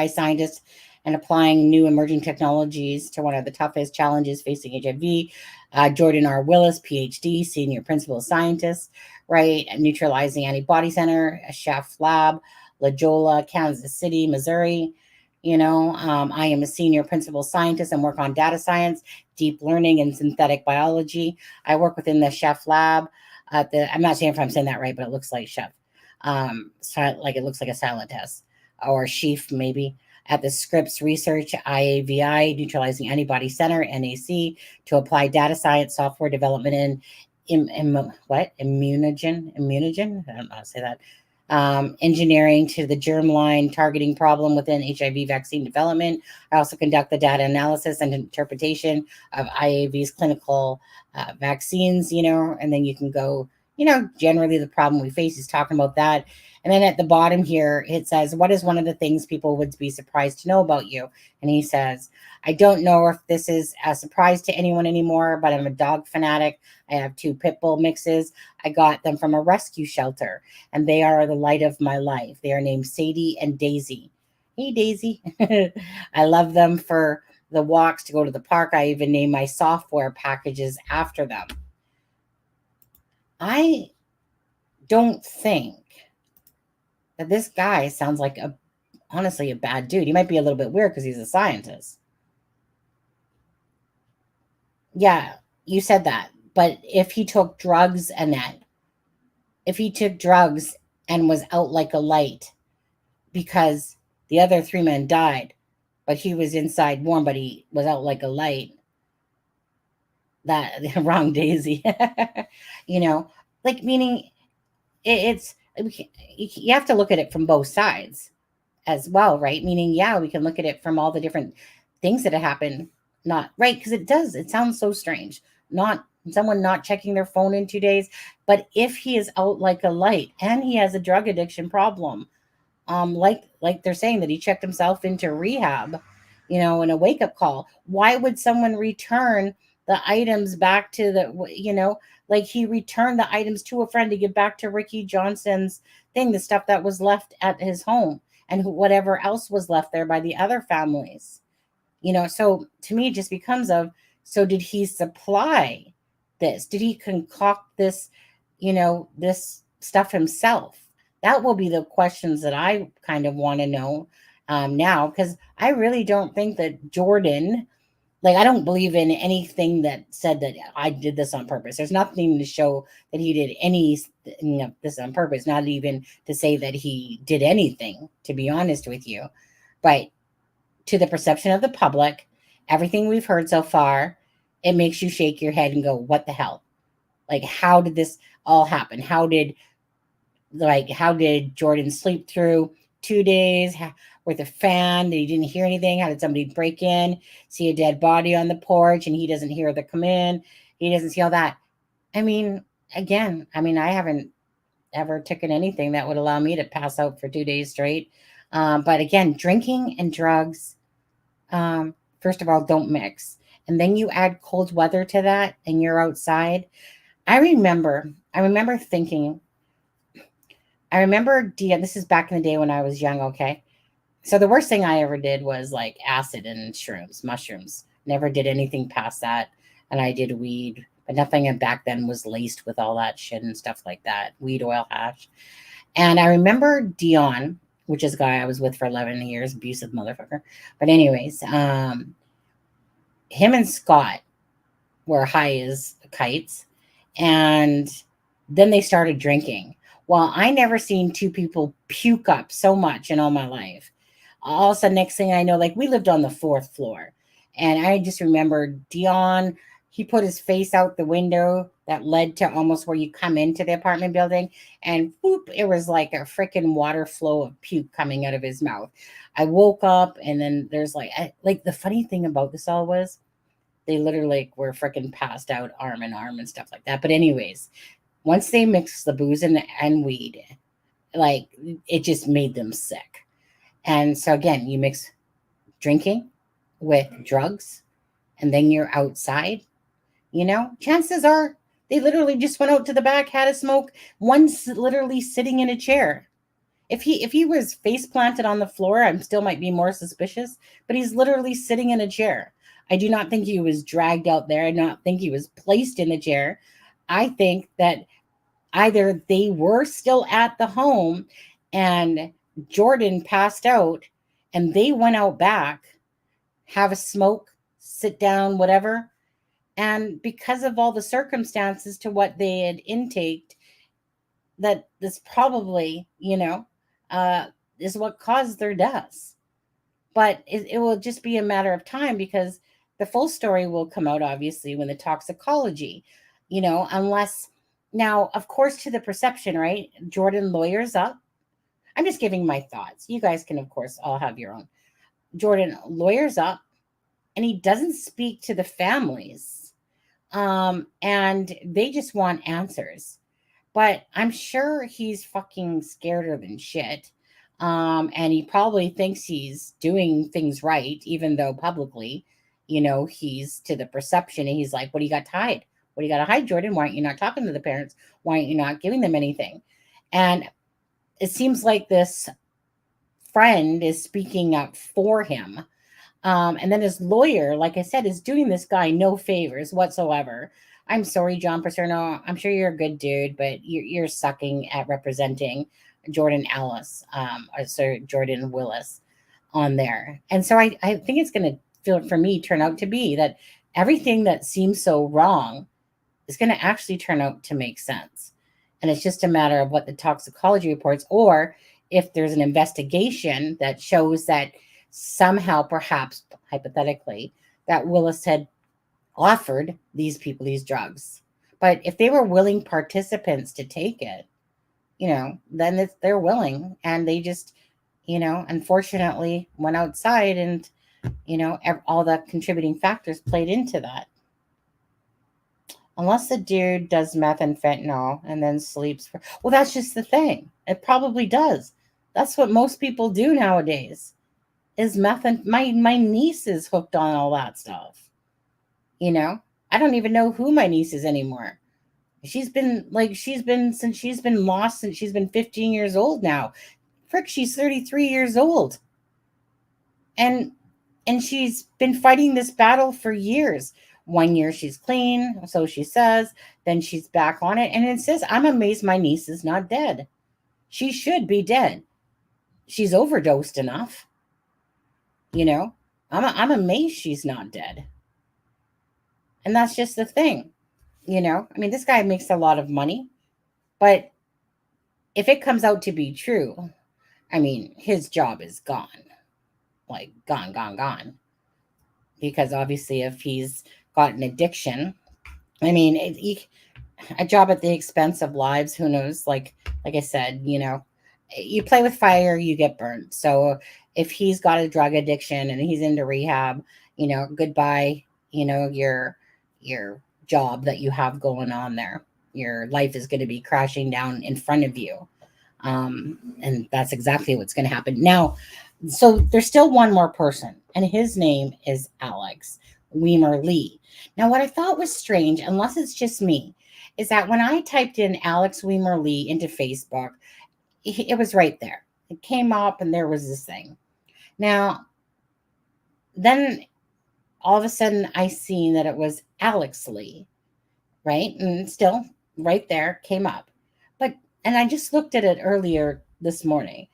scientists and applying new emerging technologies to one of the toughest challenges facing HIV. Jordan R. Willis, PhD, senior principal scientist, right, at Neutralizing Antibody Center, a Chef Lab, La Jolla, Kansas City, Missouri. I am a senior principal scientist and work on data science, deep learning, and synthetic biology. I work within the Chef Lab. I'm not saying if I'm saying that right, but it looks like Chef. Like it looks like a silent test, or Sheaf maybe, at the Scripps Research IAVI Neutralizing Antibody Center, NAC, to apply data science software development in immunogen. I don't know how to say that. Engineering to the germline targeting problem within HIV vaccine development. I also conduct the data analysis and interpretation of IAV's clinical vaccines, and then you can go, generally the problem we face is talking about that. And then at the bottom here, it says, what is one of the things people would be surprised to know about you? And he says, I don't know if this is a surprise to anyone anymore, but I'm a dog fanatic. I have 2 pit bull mixes. I got them from a rescue shelter, and they are the light of my life. They are named Sadie and Daisy. Hey, Daisy. I love them for the walks to go to the park. I even named my software packages after them. I don't think that this guy sounds like honestly a bad dude. He might be a little bit weird because he's a scientist. Yeah, you said that. But if he took drugs and was out like a light because the other 3 men died, but he was inside warm, but he was out like a light, that wrong Daisy. Meaning it's you have to look at it from both sides as well, right? Meaning, yeah, we can look at it from all the different things that have happened. Not right, because it sounds so strange. Not someone not checking their phone in 2 days, but if he is out like a light and he has a drug addiction problem, like they're saying that he checked himself into rehab, in a wake-up call, why would someone return the items back to like he returned the items to a friend to give back to Ricky Johnson's thing, the stuff that was left at his home and whatever else was left there by the other families. So to me, it just becomes so did he supply this? Did he concoct this, this stuff himself? That will be the questions that I kind of want to know now, because I really don't think that Jordan, I don't believe in anything that said that I did this on purpose. There's nothing to show that he did anything of this on purpose, not even to say that he did anything, to be honest with you. But to the perception of the public, everything we've heard so far, it makes you shake your head and go, what the hell? How did this all happen? How did Jordan sleep through 2 days with a fan that he didn't hear anything? How did somebody break in, see a dead body on the porch, and he doesn't hear the come in? He doesn't see all that. I haven't ever taken anything that would allow me to pass out for 2 days straight. But again, drinking and drugs, first of all, don't mix. And then you add cold weather to that and you're outside. I remember thinking, this is back in the day when I was young, okay? So the worst thing I ever did was acid and shrooms, mushrooms. Never did anything past that. And I did weed, but nothing back then was laced with all that shit and stuff like that. Weed, oil, hash. And I remember Dion, which is a guy I was with for 11 years, abusive motherfucker. But anyways, him and Scott were high as kites. And then they started drinking. Well, I never seen two people puke up so much in all my life. All of a sudden, next thing I know, we lived on the 4th floor. And I just remember Dion, he put his face out the window that led to almost where you come into the apartment building. And whoop, it was like a freaking water flow of puke coming out of his mouth. I woke up and then there's the funny thing about this all was they literally were freaking passed out arm in arm and stuff like that. But anyways, once they mixed the booze and weed, it just made them sick. And so again, you mix drinking with drugs and then you're outside, chances are they literally just went out to the back, had a smoke. One's literally sitting in a chair. If he was face planted on the floor, I still might be more suspicious, but he's literally sitting in a chair. I do not think he was dragged out there. I do not think he was placed in a chair. I think that either they were still at the home and Jordan passed out and they went out back, have a smoke, sit down, whatever. And because of all the circumstances to what they had intaked, that this probably, is what caused their deaths. But it will just be a matter of time because the full story will come out, obviously, when the toxicology, unless now, of course, to the perception, right? Jordan lawyers up. I'm just giving my thoughts. You guys can, of course, all have your own. Jordan lawyers up and he doesn't speak to the families. And they just want answers. But I'm sure he's fucking scareder than shit. And he probably thinks he's doing things right, even though publicly, he's to the perception and he's like, what do you got to hide? What do you got to hide, Jordan? Why aren't you not talking to the parents? Why aren't you not giving them anything? And it seems like this friend is speaking up for him. And then his lawyer, like I said, is doing this guy no favors whatsoever. I'm sorry, John Paserno. I'm sure you're a good dude, but you're sucking at representing Jordan Jordan Willis on there. And so I think it's going to feel for me turn out to be that everything that seems so wrong is going to actually turn out to make sense. And it's just a matter of what the toxicology reports, or if there's an investigation that shows that somehow, perhaps hypothetically, that Willis had offered these people these drugs. But if they were willing participants to take it, then they're willing, and they just, unfortunately went outside, and, all the contributing factors played into that. Unless the dude does meth and fentanyl and then sleeps well, that's just the thing. It probably does. That's what most people do nowadays is meth. And my niece is hooked on all that stuff. I don't even know who my niece is anymore. She's been since she's been lost since she's been 15 years old now. Frick, she's 33 years old. And she's been fighting this battle for years. 1 year she's clean, so she says, then she's back on it. And it says, I'm amazed my niece is not dead. She should be dead. She's overdosed enough. I'm amazed she's not dead. And that's just the thing. This guy makes a lot of money, but if it comes out to be true, his job is gone. Like gone. Because obviously if he's got an addiction, a job at the expense of lives, who knows? Like I said, you play with fire, you get burnt. So if he's got a drug addiction and he's into rehab, goodbye, your job that you have going on there. Your life is going to be crashing down in front of you. And that's exactly what's going to happen. Now, so there's still one more person, and his name is Alex Weimer Lee. Now, what I thought was strange, unless it's just me, is that when I typed in Alex Weimer Lee into Facebook, it was right there. It came up and there was this thing. Now, then all of a sudden I seen that it was Alex Lee, right? And still right there came up. And I just looked at it earlier this morning,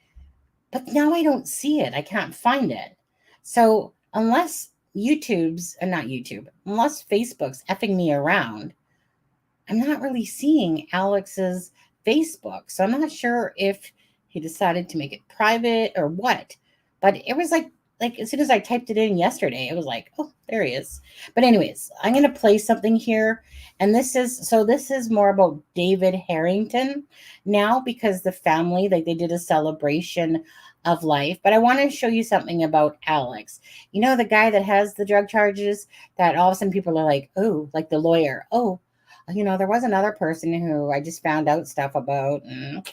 but now I don't see it. I can't find it. So unless unless Facebook's effing me around, I'm not really seeing Alex's Facebook. So I'm not sure if he decided to make it private or what, but it was like as soon as I typed it in yesterday, it was like, oh, there he is. But anyways, I'm going to play something here. And this is more about David Harrington now, because the family, they did a celebration of life. But I want to show you something about Alex. The guy that has the drug charges, that all of a sudden people are like, oh, like the lawyer. Oh, there was another person who I just found out stuff about. And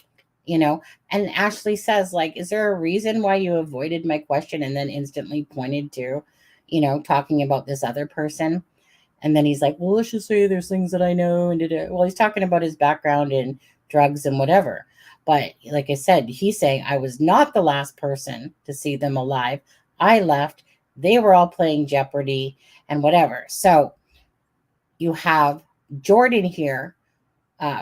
Ashley says, is there a reason why you avoided my question? And then instantly pointed to, talking about this other person. And then he's like, well, let's just say there's things that I know. And well, he's talking about his background in drugs and whatever. But like I said, he's saying I was not the last person to see them alive. I left. They were all playing Jeopardy and whatever. So you have Jordan here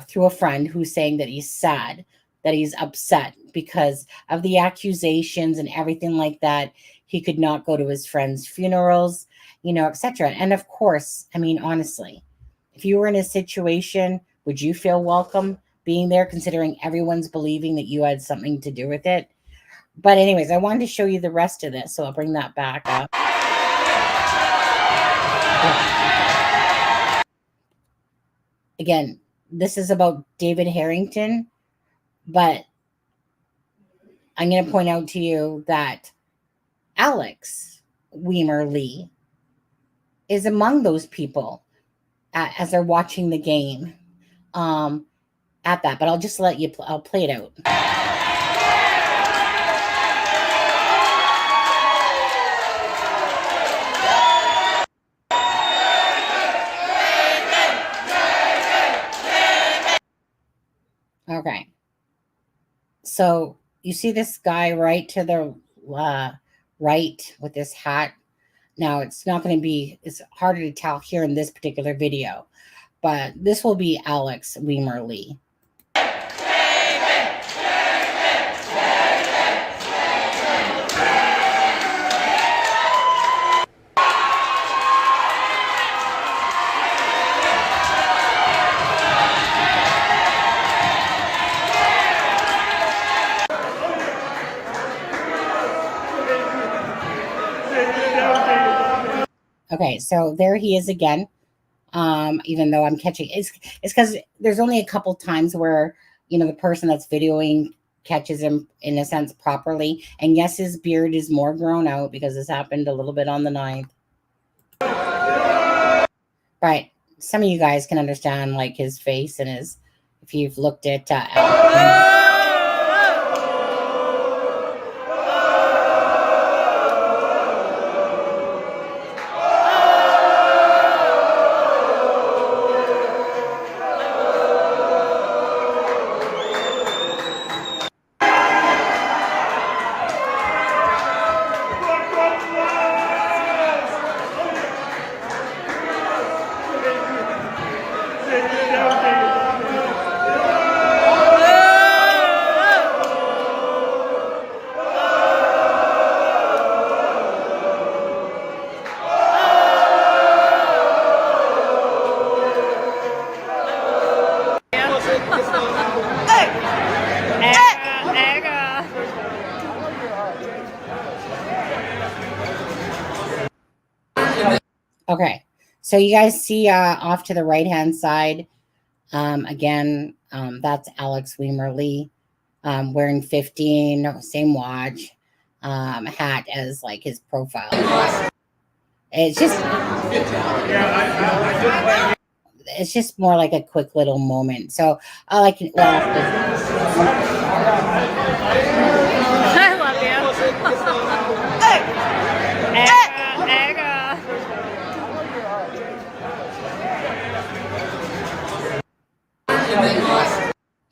through a friend who's saying that he's sad, that he's upset because of the accusations and everything like that. He could not go to his friends' funerals, etc. And of course, honestly, if you were in a situation, would you feel welcome being there, considering everyone's believing that you had something to do with it? But anyways, I wanted to show you the rest of this, so I'll bring that back up. Again, this is about David Harrington, but I'm going to point out to you that Alex Weimer Lee is among those people as they're watching the game at that. But I'll just let you, I'll play it out. Okay. So you see this guy right to the right with this hat Now it's not going to be, it's harder to tell here in this particular video, but this will be Alex Weimer Lee. Okay, so there he is again. Even though I'm catching, it's because there's only a couple times where, you know, the person that's videoing catches him in a sense properly. And yes, his beard is more grown out because this happened a little bit on the 9th. But some of you guys can understand like his face and his, if you've looked at okay, so you guys see off to the right hand side, again, that's Alex Weimer Lee, wearing 15, same watch, hat as like his profile. It's just more like a quick little moment. So I like, well, I love you.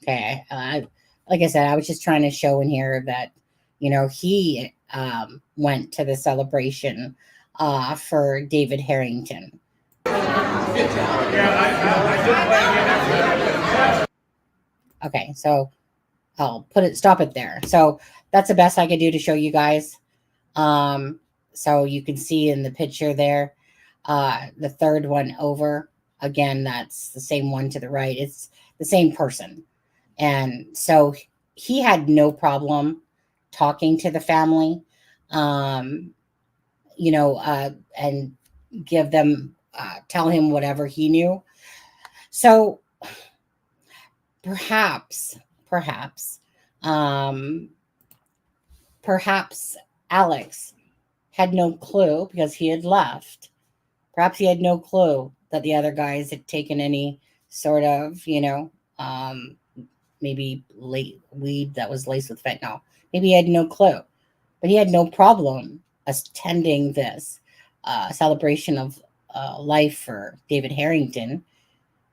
okay, like I said, I was just trying to show in here that, you know, he went to the celebration for David Harrington. Okay, so I'll stop it there. So that's the best I could do to show you guys. So you can see in the picture there, the third one over, again, that's the same one to the right. It's the same person. And so he had no problem talking to the family, you know, and give them, tell him whatever he knew. So perhaps Alex had no clue because he had left. Perhaps he had no clue that the other guys had taken any sort of, you know, maybe weed that was laced with fentanyl. Maybe he had no clue, but he had no problem attending this celebration of life for David Harrington.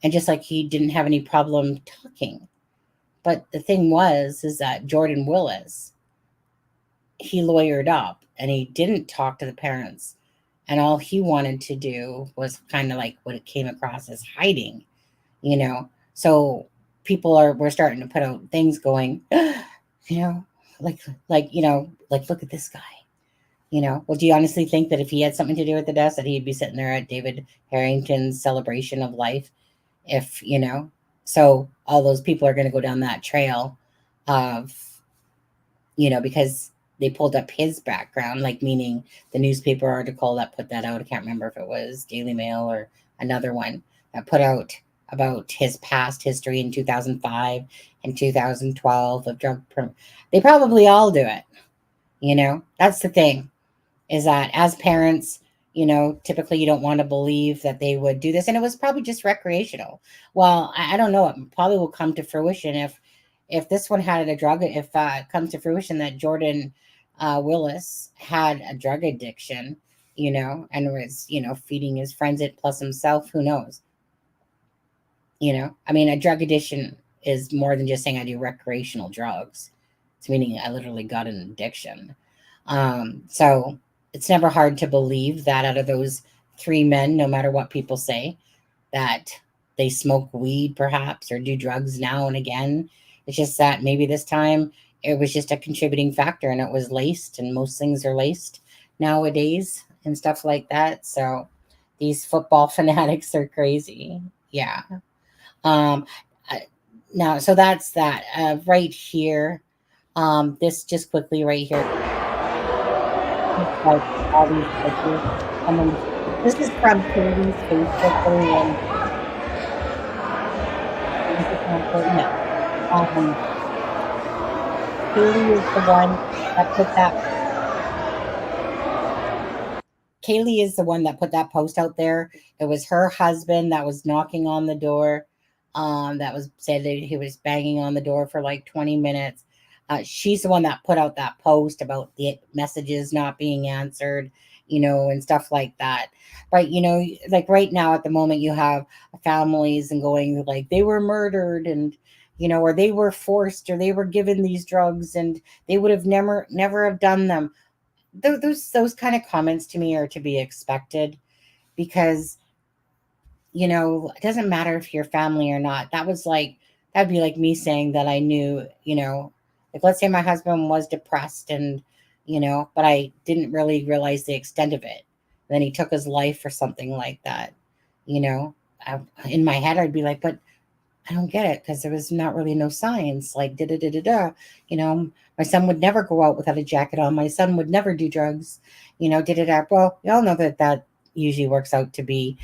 And just like he didn't have any problem talking. But the thing is that Jordan Willis, he lawyered up and he didn't talk to the parents. And all he wanted to do was kind of like what it came across as hiding, you know. So people we're starting to put out things going, you know, like, you know, like, look at this guy, you know. Well, do you honestly think that if he had something to do with the death, that he'd be sitting there at David Harrington's celebration of life? If, you know, so all those people are going to go down that trail of, you know, because they pulled up his background, like meaning the newspaper article that put that out. I can't remember if it was Daily Mail or another one that put out about his past history in 2005 and 2012 of drug. They probably all do it. You know, that's the thing, is that as parents, you know, typically you don't want to believe that they would do this. And it was probably just recreational. Well, I don't know. It probably will come to fruition if this one had a drug, if it comes to fruition that Jordan Willis had a drug addiction, you know, and was, you know, feeding his friends it plus himself, who knows? You know, I mean, a drug addiction is more than just saying I do recreational drugs. It's meaning I literally got an addiction. So it's never hard to believe that out of those 3 men, no matter what people say, that they smoke weed perhaps or do drugs now and again. It's just that maybe this time it was just a contributing factor and it was laced, and most things are laced nowadays and stuff like that. So these football fanatics are crazy. Yeah. Now, so that's that. Right here. This just quickly right here. Like all these pictures. And then this is from Katie's Facebook and Kaylee is the one that put that. Kaylee is the one that put that post out there. It was her husband that was knocking on the door. That was said that he was banging on the door for like 20 minutes. She's the one that put out that post about the messages not being answered, and stuff like that. But, like right now at the moment you have families and going like they were murdered and, or they were forced or they were given these drugs and they would have never have done them. Those kind of comments to me are to be expected because, it doesn't matter if you're family or not. That'd be like me saying that I knew, like let's say my husband was depressed and, but I didn't really realize the extent of it. Then he took his life or something like that. In my head, I'd be like, but I don't get it because there was not really no signs like my son would never go out without a jacket on. My son would never do drugs, Well, we all know that usually works out to be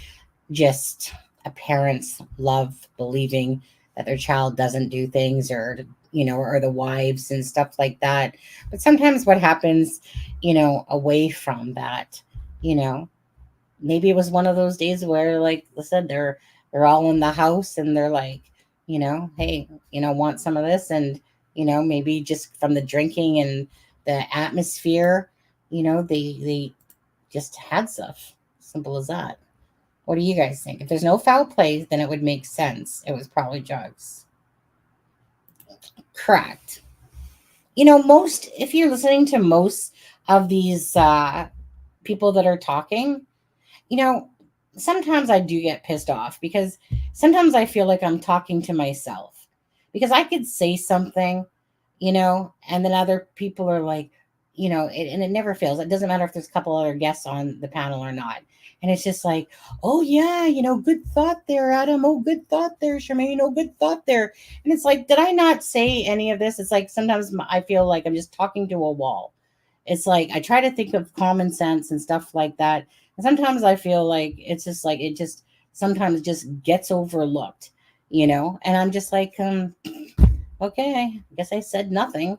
just a parent's love believing that their child doesn't do things or the wives and stuff like that. But sometimes what happens, away from that, maybe it was one of those days where, like I said, they're all in the house and they're like, hey, want some of this. And, maybe just from the drinking and the atmosphere, they just had stuff. Simple as that. What do you guys think? If there's no foul play, then it would make sense. It was probably drugs. Correct. If you're listening to most of these people that are talking, sometimes I do get pissed off because sometimes I feel like I'm talking to myself because I could say something, and then other people are like, and it never fails. It doesn't matter if there's a couple other guests on the panel or not. And it's just like, oh, yeah, good thought there, Adam. Oh, good thought there, Charmaine. Oh, good thought there. And it's like, did I not say any of this? It's like sometimes I feel like I'm just talking to a wall. It's like I try to think of common sense and stuff like that. And sometimes I feel like it's just like it just sometimes just gets overlooked, and I'm just like, okay, I guess I said nothing,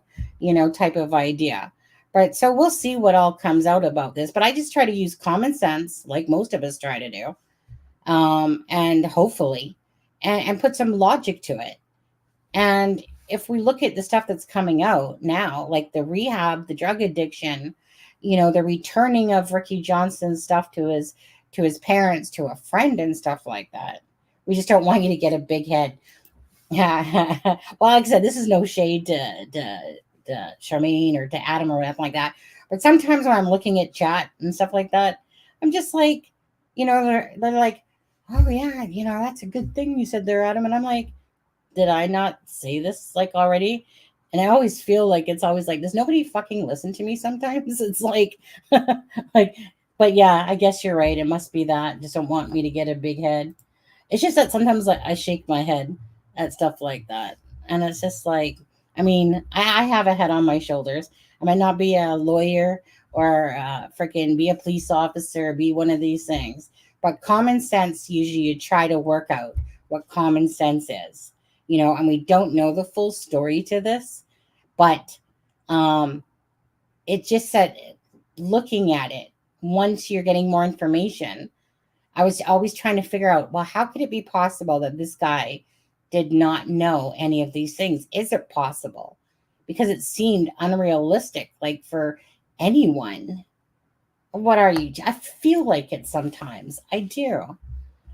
type of idea. Right. So we'll see what all comes out about this. But I just try to use common sense, like most of us try to do, and hopefully, and put some logic to it. And if we look at the stuff that's coming out now, like the rehab, the drug addiction, the returning of Ricky Johnson's stuff to his parents, to a friend and stuff like that. We just don't want you to get a big head. Yeah. Well, like I said, this is no shade to Charmaine or to Adam or anything like that. But sometimes when I'm looking at chat and stuff like that, I'm just like, they're like, oh yeah, that's a good thing you said there, Adam. And I'm like, did I not say this like already? And I always feel like it's always like, does nobody fucking listen to me sometimes? It's like, but yeah, I guess you're right. It must be that. Just don't want me to get a big head. It's just that sometimes I shake my head at stuff like that. And it's just like, I mean, I have a head on my shoulders. I might not be a lawyer or freaking be a police officer, be one of these things. But common sense, usually you try to work out what common sense is, and we don't know the full story to this. But it just said, looking at it, once you're getting more information, I was always trying to figure out, well, how could it be possible that this guy did not know any of these things? Is it possible? Because it seemed unrealistic, like for anyone. What are you? I feel like it sometimes. I do.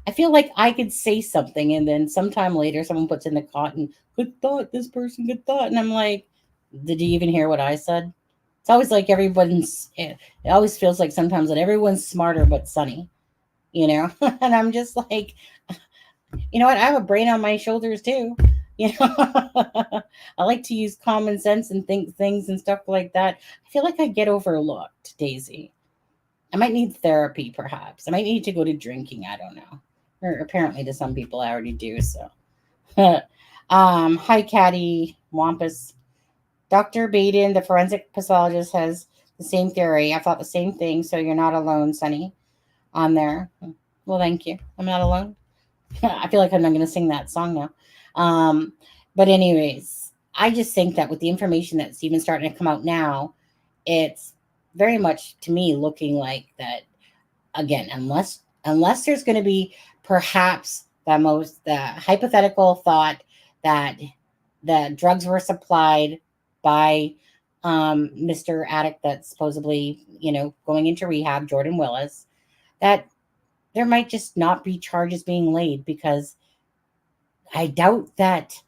I feel like I could say something and then sometime later someone puts in the cotton, good thought, this person, good thought. And I'm like, did you even hear what I said? It's always like it always feels like sometimes that everyone's smarter but Sunny, and I'm just like, you know what? I have a brain on my shoulders too. I like to use common sense and think things and stuff like that. I feel like I get overlooked, Daisy. I might need therapy, perhaps. I might need to go to drinking. I don't know. Or apparently to some people I already do. So, hi, Caddy Wampus. Dr. Baden, the forensic pathologist, has the same theory. I thought the same thing. So you're not alone, Sonny, on there. Well, thank you. I'm not alone. I feel like I'm not going to sing that song now. But anyways, I just think that with the information that's even starting to come out now, it's very much to me looking like that again, unless there's going to be perhaps the hypothetical thought that the drugs were supplied by Mr. Addict that's supposedly, going into rehab, Jordan Willis, that there might just not be charges being laid, because I doubt that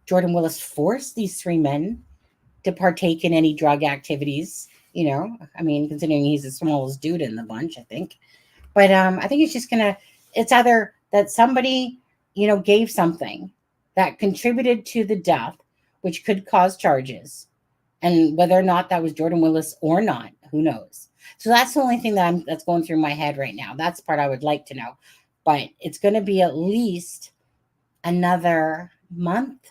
Jordan Willis forced these three men to partake in any drug activities. I mean, considering he's the smallest dude in the bunch, I think. But I think it's either that somebody, gave something that contributed to the death, which could cause charges. And whether or not that was Jordan Willis or not, who knows? So that's the only thing that's going through my head right now. That's the part I would like to know. But it's going to be at least another month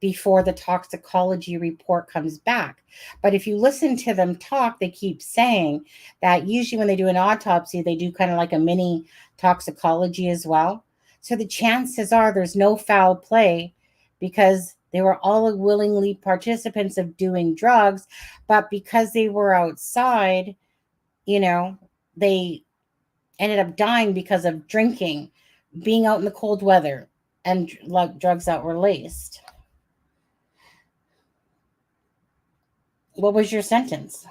before the toxicology report comes back. But if you listen to them talk, they keep saying that usually when they do an autopsy, they do kind of like a mini toxicology as well. So the chances are there's no foul play, because they were all willingly participants of doing drugs, but because they were outside, they ended up dying because of drinking, being out in the cold weather, and drugs that were laced. What was your sentence?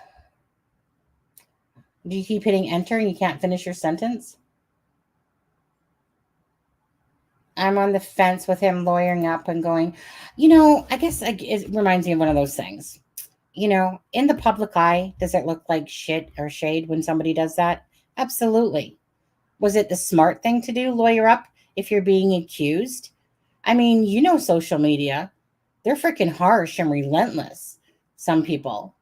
Do you keep hitting enter and you can't finish your sentence? I'm on the fence with him lawyering up and going, I guess it reminds me of one of those things. In the public eye, does it look like shit or shade when somebody does that? Absolutely. Was it the smart thing to do, lawyer up, if you're being accused? I mean, social media, they're freaking harsh and relentless. Some people.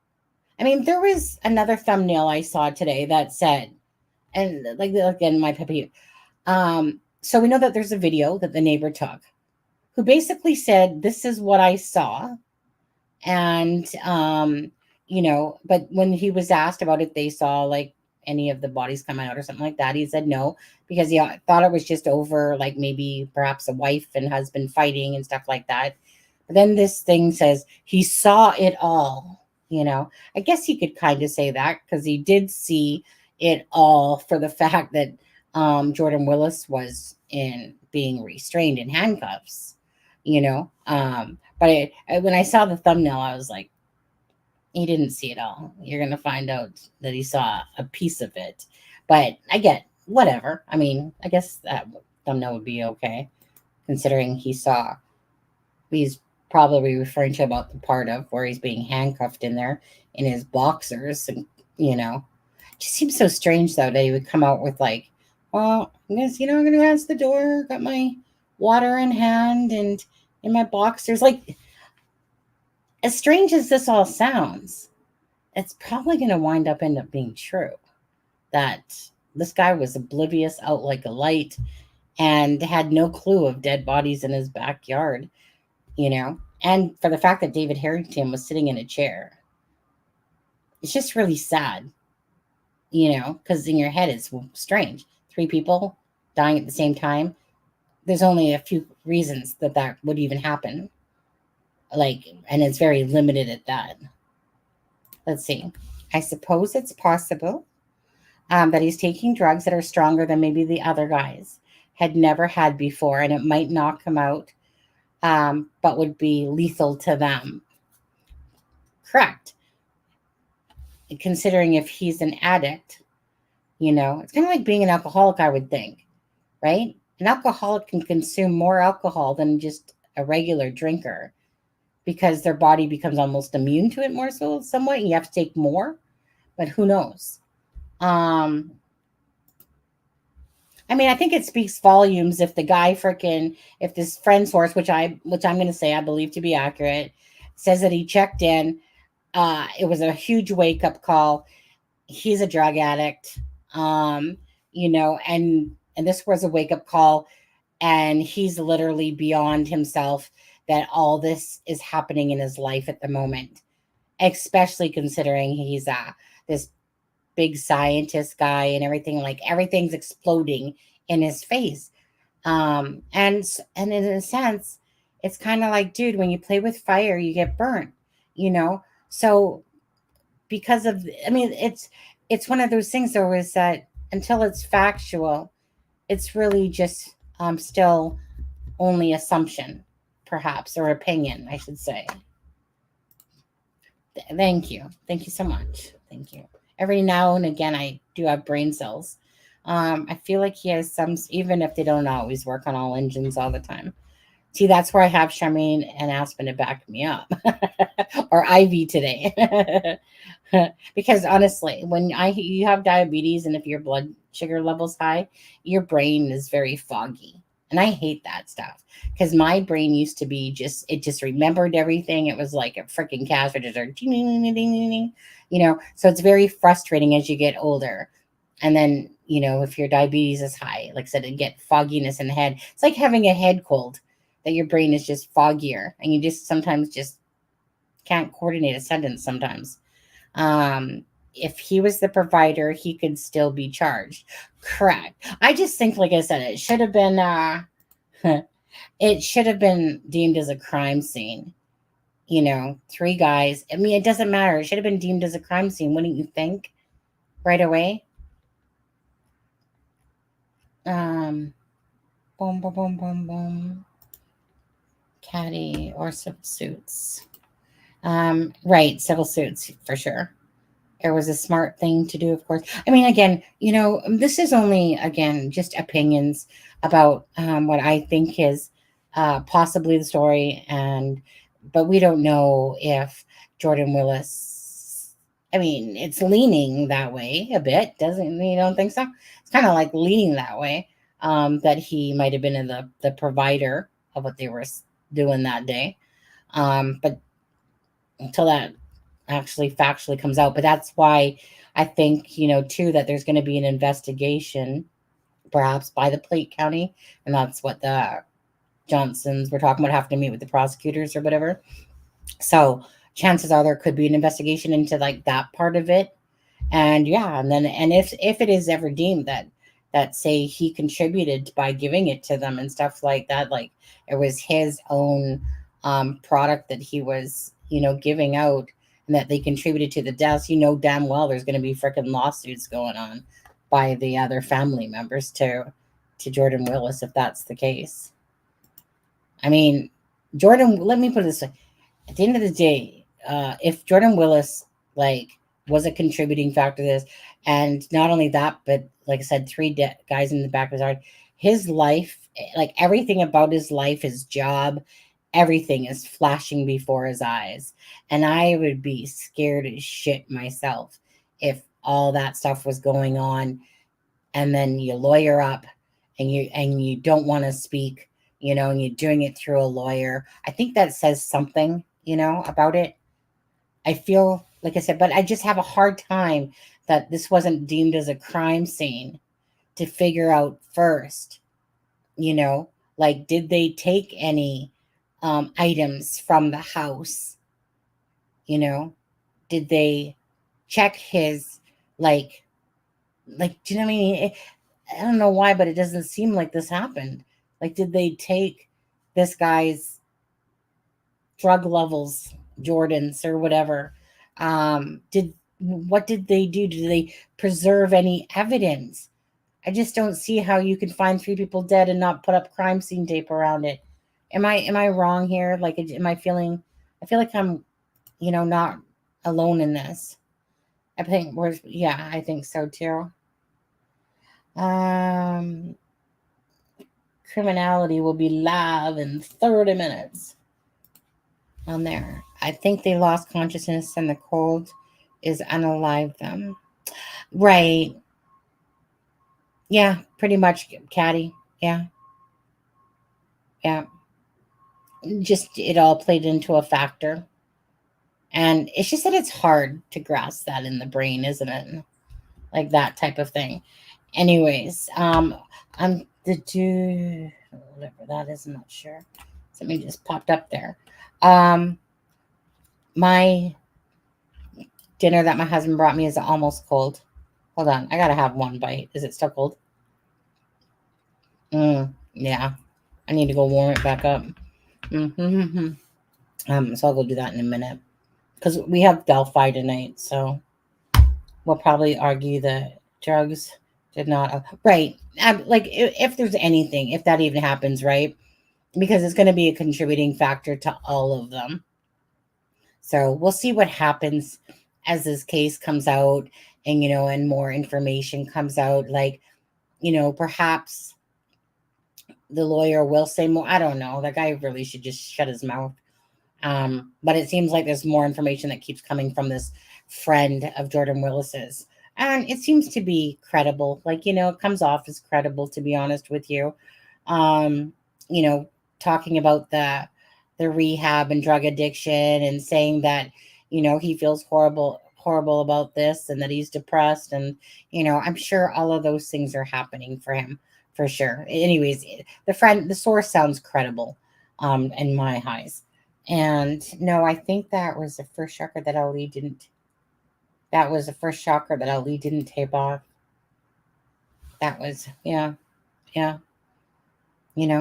I mean, there was another thumbnail I saw today that said, and like again, my pet peeve. So we know that there's a video that the neighbor took, who basically said, "This is what I saw," and but when he was asked about it, they saw like any of the bodies come out or something like that. He said no, because he thought it was just over, like maybe perhaps a wife and husband fighting and stuff like that. But then this thing says he saw it all. I guess he could kind of say that, because he did see it all, for the fact that Jordan Willis was being restrained in handcuffs. But when I saw the thumbnail, I was like, he didn't see it all. You're going to find out that he saw a piece of it. But I get whatever. I mean, I guess that thumbnail would be okay, considering he's probably referring to about the part of where he's being handcuffed in there in his boxers. And, it just seems so strange, though, that he would come out with like, well, I'm going to answer the door, got my water in hand and in my boxers. Like, as strange as this all sounds, it's probably going to end up being true, that this guy was oblivious, out like a light, and had no clue of dead bodies in his backyard. And for the fact that David Harrington was sitting in a chair, it's just really sad, because in your head it's strange. 3 people dying at the same time. There's only a few reasons that would even happen. And it's very limited at that. Let's see. I suppose it's possible that he's taking drugs that are stronger than maybe the other guys had never had before, and it might knock him out. But would be lethal to them. Correct. Considering if he's an addict, it's kind of like being an alcoholic, I would think, right? An alcoholic can consume more alcohol than just a regular drinker, because their body becomes almost immune to it more so somewhat. You have to take more, but who knows? I mean, I think it speaks volumes if the guy if this friend source, which I'm going to say I believe to be accurate, says that he checked in. It was a huge wake up call. He's a drug addict, you know, and this was a wake up call, and he's literally beyond himself that all this is happening in his life at the moment, especially considering he's this big scientist guy and everything. Like everything's exploding in his face, and in a sense, it's kind of like, dude, when you play with fire, you get burnt, you know. So because of, I mean, it's one of those things though, is that until it's factual, it's really just still only assumption, perhaps, or opinion, I should say. Thank you so much. Thank you. Every now and again, I do have brain cells. I feel like he has some, even if they don't always work on all engines all the time. See, that's where I have Charmaine and Aspen to back me up, or Ivy today. Because honestly, when you have diabetes, and if your blood sugar level's high, your brain is very foggy, and I hate that stuff because my brain used to be it just remembered everything. It was like a freaking cash register, ding, ding, ding, ding, ding, ding, you know. So it's very frustrating as you get older. And then, you know, if your diabetes is high, like I said, you get fogginess in the head. It's like having a head cold, that your brain is just foggier, and you just sometimes just can't coordinate a sentence sometimes. If he was the provider, he could still be charged. Correct. I just think, like I said, it should have been deemed as a crime scene. You know, 3 guys. I mean, it doesn't matter. It should have been deemed as a crime scene, wouldn't you think? Right away. Boom, boom, boom, boom, boom. Caddy or civil suits. Right, civil suits for sure. It was a smart thing to do, of course. I mean, again, you know, this is only, again, just opinions about what I think is possibly the story, but we don't know if Jordan Willis. I mean, it's leaning that way a bit, doesn't you? Don't think so? It's kind of like leaning that way, that he might have been the provider of what they were doing that day, but until that actually factually comes out. But that's why I think, you know, too, that there's going to be an investigation perhaps by the Platte County, and that's what the Johnsons were talking about, having to meet with the prosecutors or whatever. So chances are there could be an investigation into like that part of it. And yeah, and if it is ever deemed that say he contributed by giving it to them and stuff like that, like it was his own product that he was, you know, giving out, and that they contributed to the deaths, you know damn well there's going to be freaking lawsuits going on by the other family members to Jordan Willis if that's the case. I mean, let me put it this way. At the end of the day, if Jordan Willis like was a contributing factor to this, and not only that, but like I said, 3 guys in the back of his heart, his life, like everything about his life, his job, everything is flashing before his eyes. And I would be scared as shit myself if all that stuff was going on, and then you lawyer up and you don't want to speak, you know, and you're doing it through a lawyer. I think that says something, you know, about it. I feel, like I said, but I just have a hard time that this wasn't deemed as a crime scene to figure out first, you know, like, did they take any items from the house? You know, did they check his, like, do you know what I mean? I don't know why, but it doesn't seem like this happened. Like, did they take this guy's drug levels, Jordan's or whatever? What did they do? Did they preserve any evidence? I just don't see how you can find 3 people dead and not put up crime scene tape around it. Am I wrong here? Like, I feel like I'm, you know, not alone in this. I think so too. Criminality will be live in 30 minutes. on there. I think they lost consciousness and the cold is unalive them. Right. Yeah, pretty much, Caddy. Yeah. Yeah. Just it all played into a factor. And it's just that it's hard to grasp that in the brain, isn't it? Like that type of thing. Anyways, I'm the dude, whatever that is, I'm not sure. Something just popped up there. My dinner that my husband brought me is almost cold. Hold on, I gotta have one bite. Is it still cold? Yeah, I need to go warm it back up. So I'll go do that in a minute because we have Delphi tonight. So we'll probably argue that drugs did not. Right, like if there's anything, if that even happens, right? Because it's going to be a contributing factor to all of them. So we'll see what happens as this case comes out and, and more information comes out. Like, perhaps the lawyer will say more. I don't know. That guy really should just shut his mouth. But it seems like there's more information that keeps coming from this friend of Jordan Willis's. And it seems to be credible. Like, it comes off as credible, to be honest with you. Talking about the rehab and drug addiction and saying that, he feels horrible about this and that he's depressed. And, I'm sure all of those things are happening for him for sure. Anyways, the source sounds credible, in my eyes. And no, I think that was the first shocker that Ali didn't tape off. That was, yeah.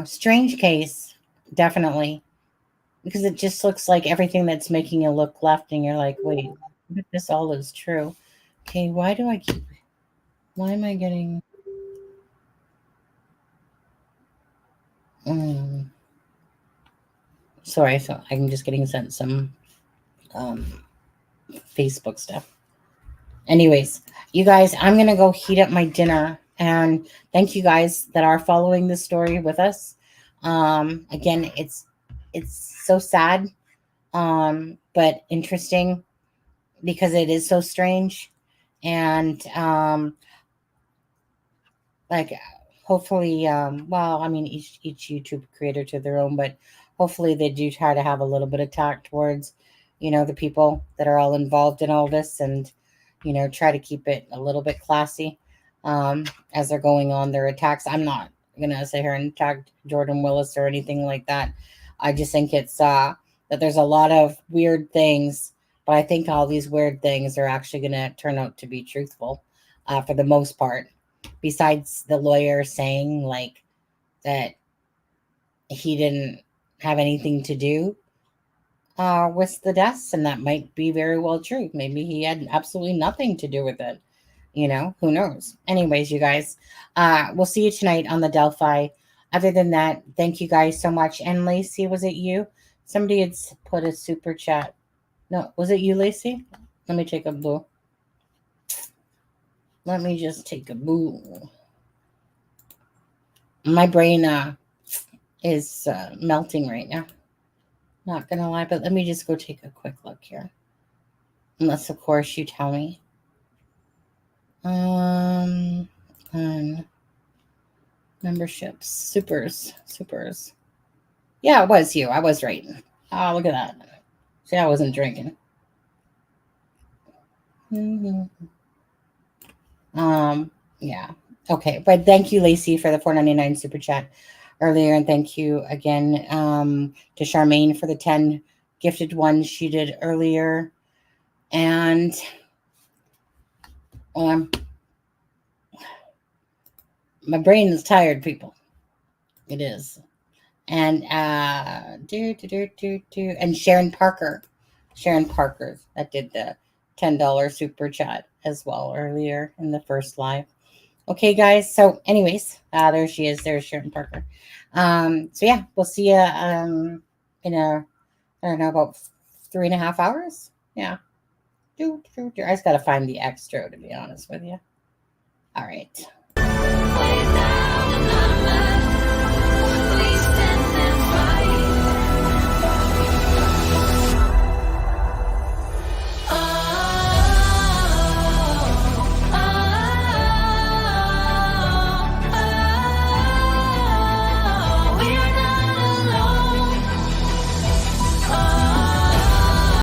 Strange case, definitely. Because it just looks like everything that's making you look left, and you're like, wait, what if this all is true? Okay, why am I getting... Sorry, so I'm just getting sent some Facebook stuff. Anyways, you guys, I'm going to go heat up my dinner. And thank you guys that are following this story with us. Again, it's so sad, but interesting because it is so strange. And hopefully, each YouTube creator to their own, but hopefully they do try to have a little bit of tact towards, the people that are all involved in all this, and, try to keep it a little bit classy as they're going on their attacks. I'm not going to sit here and attack Jordan Willis or anything like that. I just think it's that there's a lot of weird things, but I think all these weird things are actually going to turn out to be truthful for the most part. Besides the lawyer saying like that he didn't have anything to do with the deaths, and that might be very well true. Maybe he had absolutely nothing to do with it. Who knows? Anyways, you guys, we'll see you tonight on the Delphi. Other than that, thank you guys so much. And Lacey, was it you? Somebody had put a super chat. No, was it you, Lacey? Let me take a boo. Let me just take a boo. My brain is melting right now. Not gonna lie, but let me just go take a quick look here. Unless, of course, you tell me. Memberships, supers. Yeah, it was you. I was right. Oh, look at that. See, I wasn't drinking. Yeah. Okay, but thank you, Lacey, for the $4.99 super chat earlier, and thank you again to Charmaine for the 10 gifted ones she did earlier. And my brain is tired, people. It is. And and Sharon Parker that did the $10 super chat as well earlier in the first live. Okay, guys. So, anyways, there she is. There's Sharon Parker. So yeah, we'll see you in about 3.5 hours. Yeah. I just gotta find the extra, to be honest with you. All right.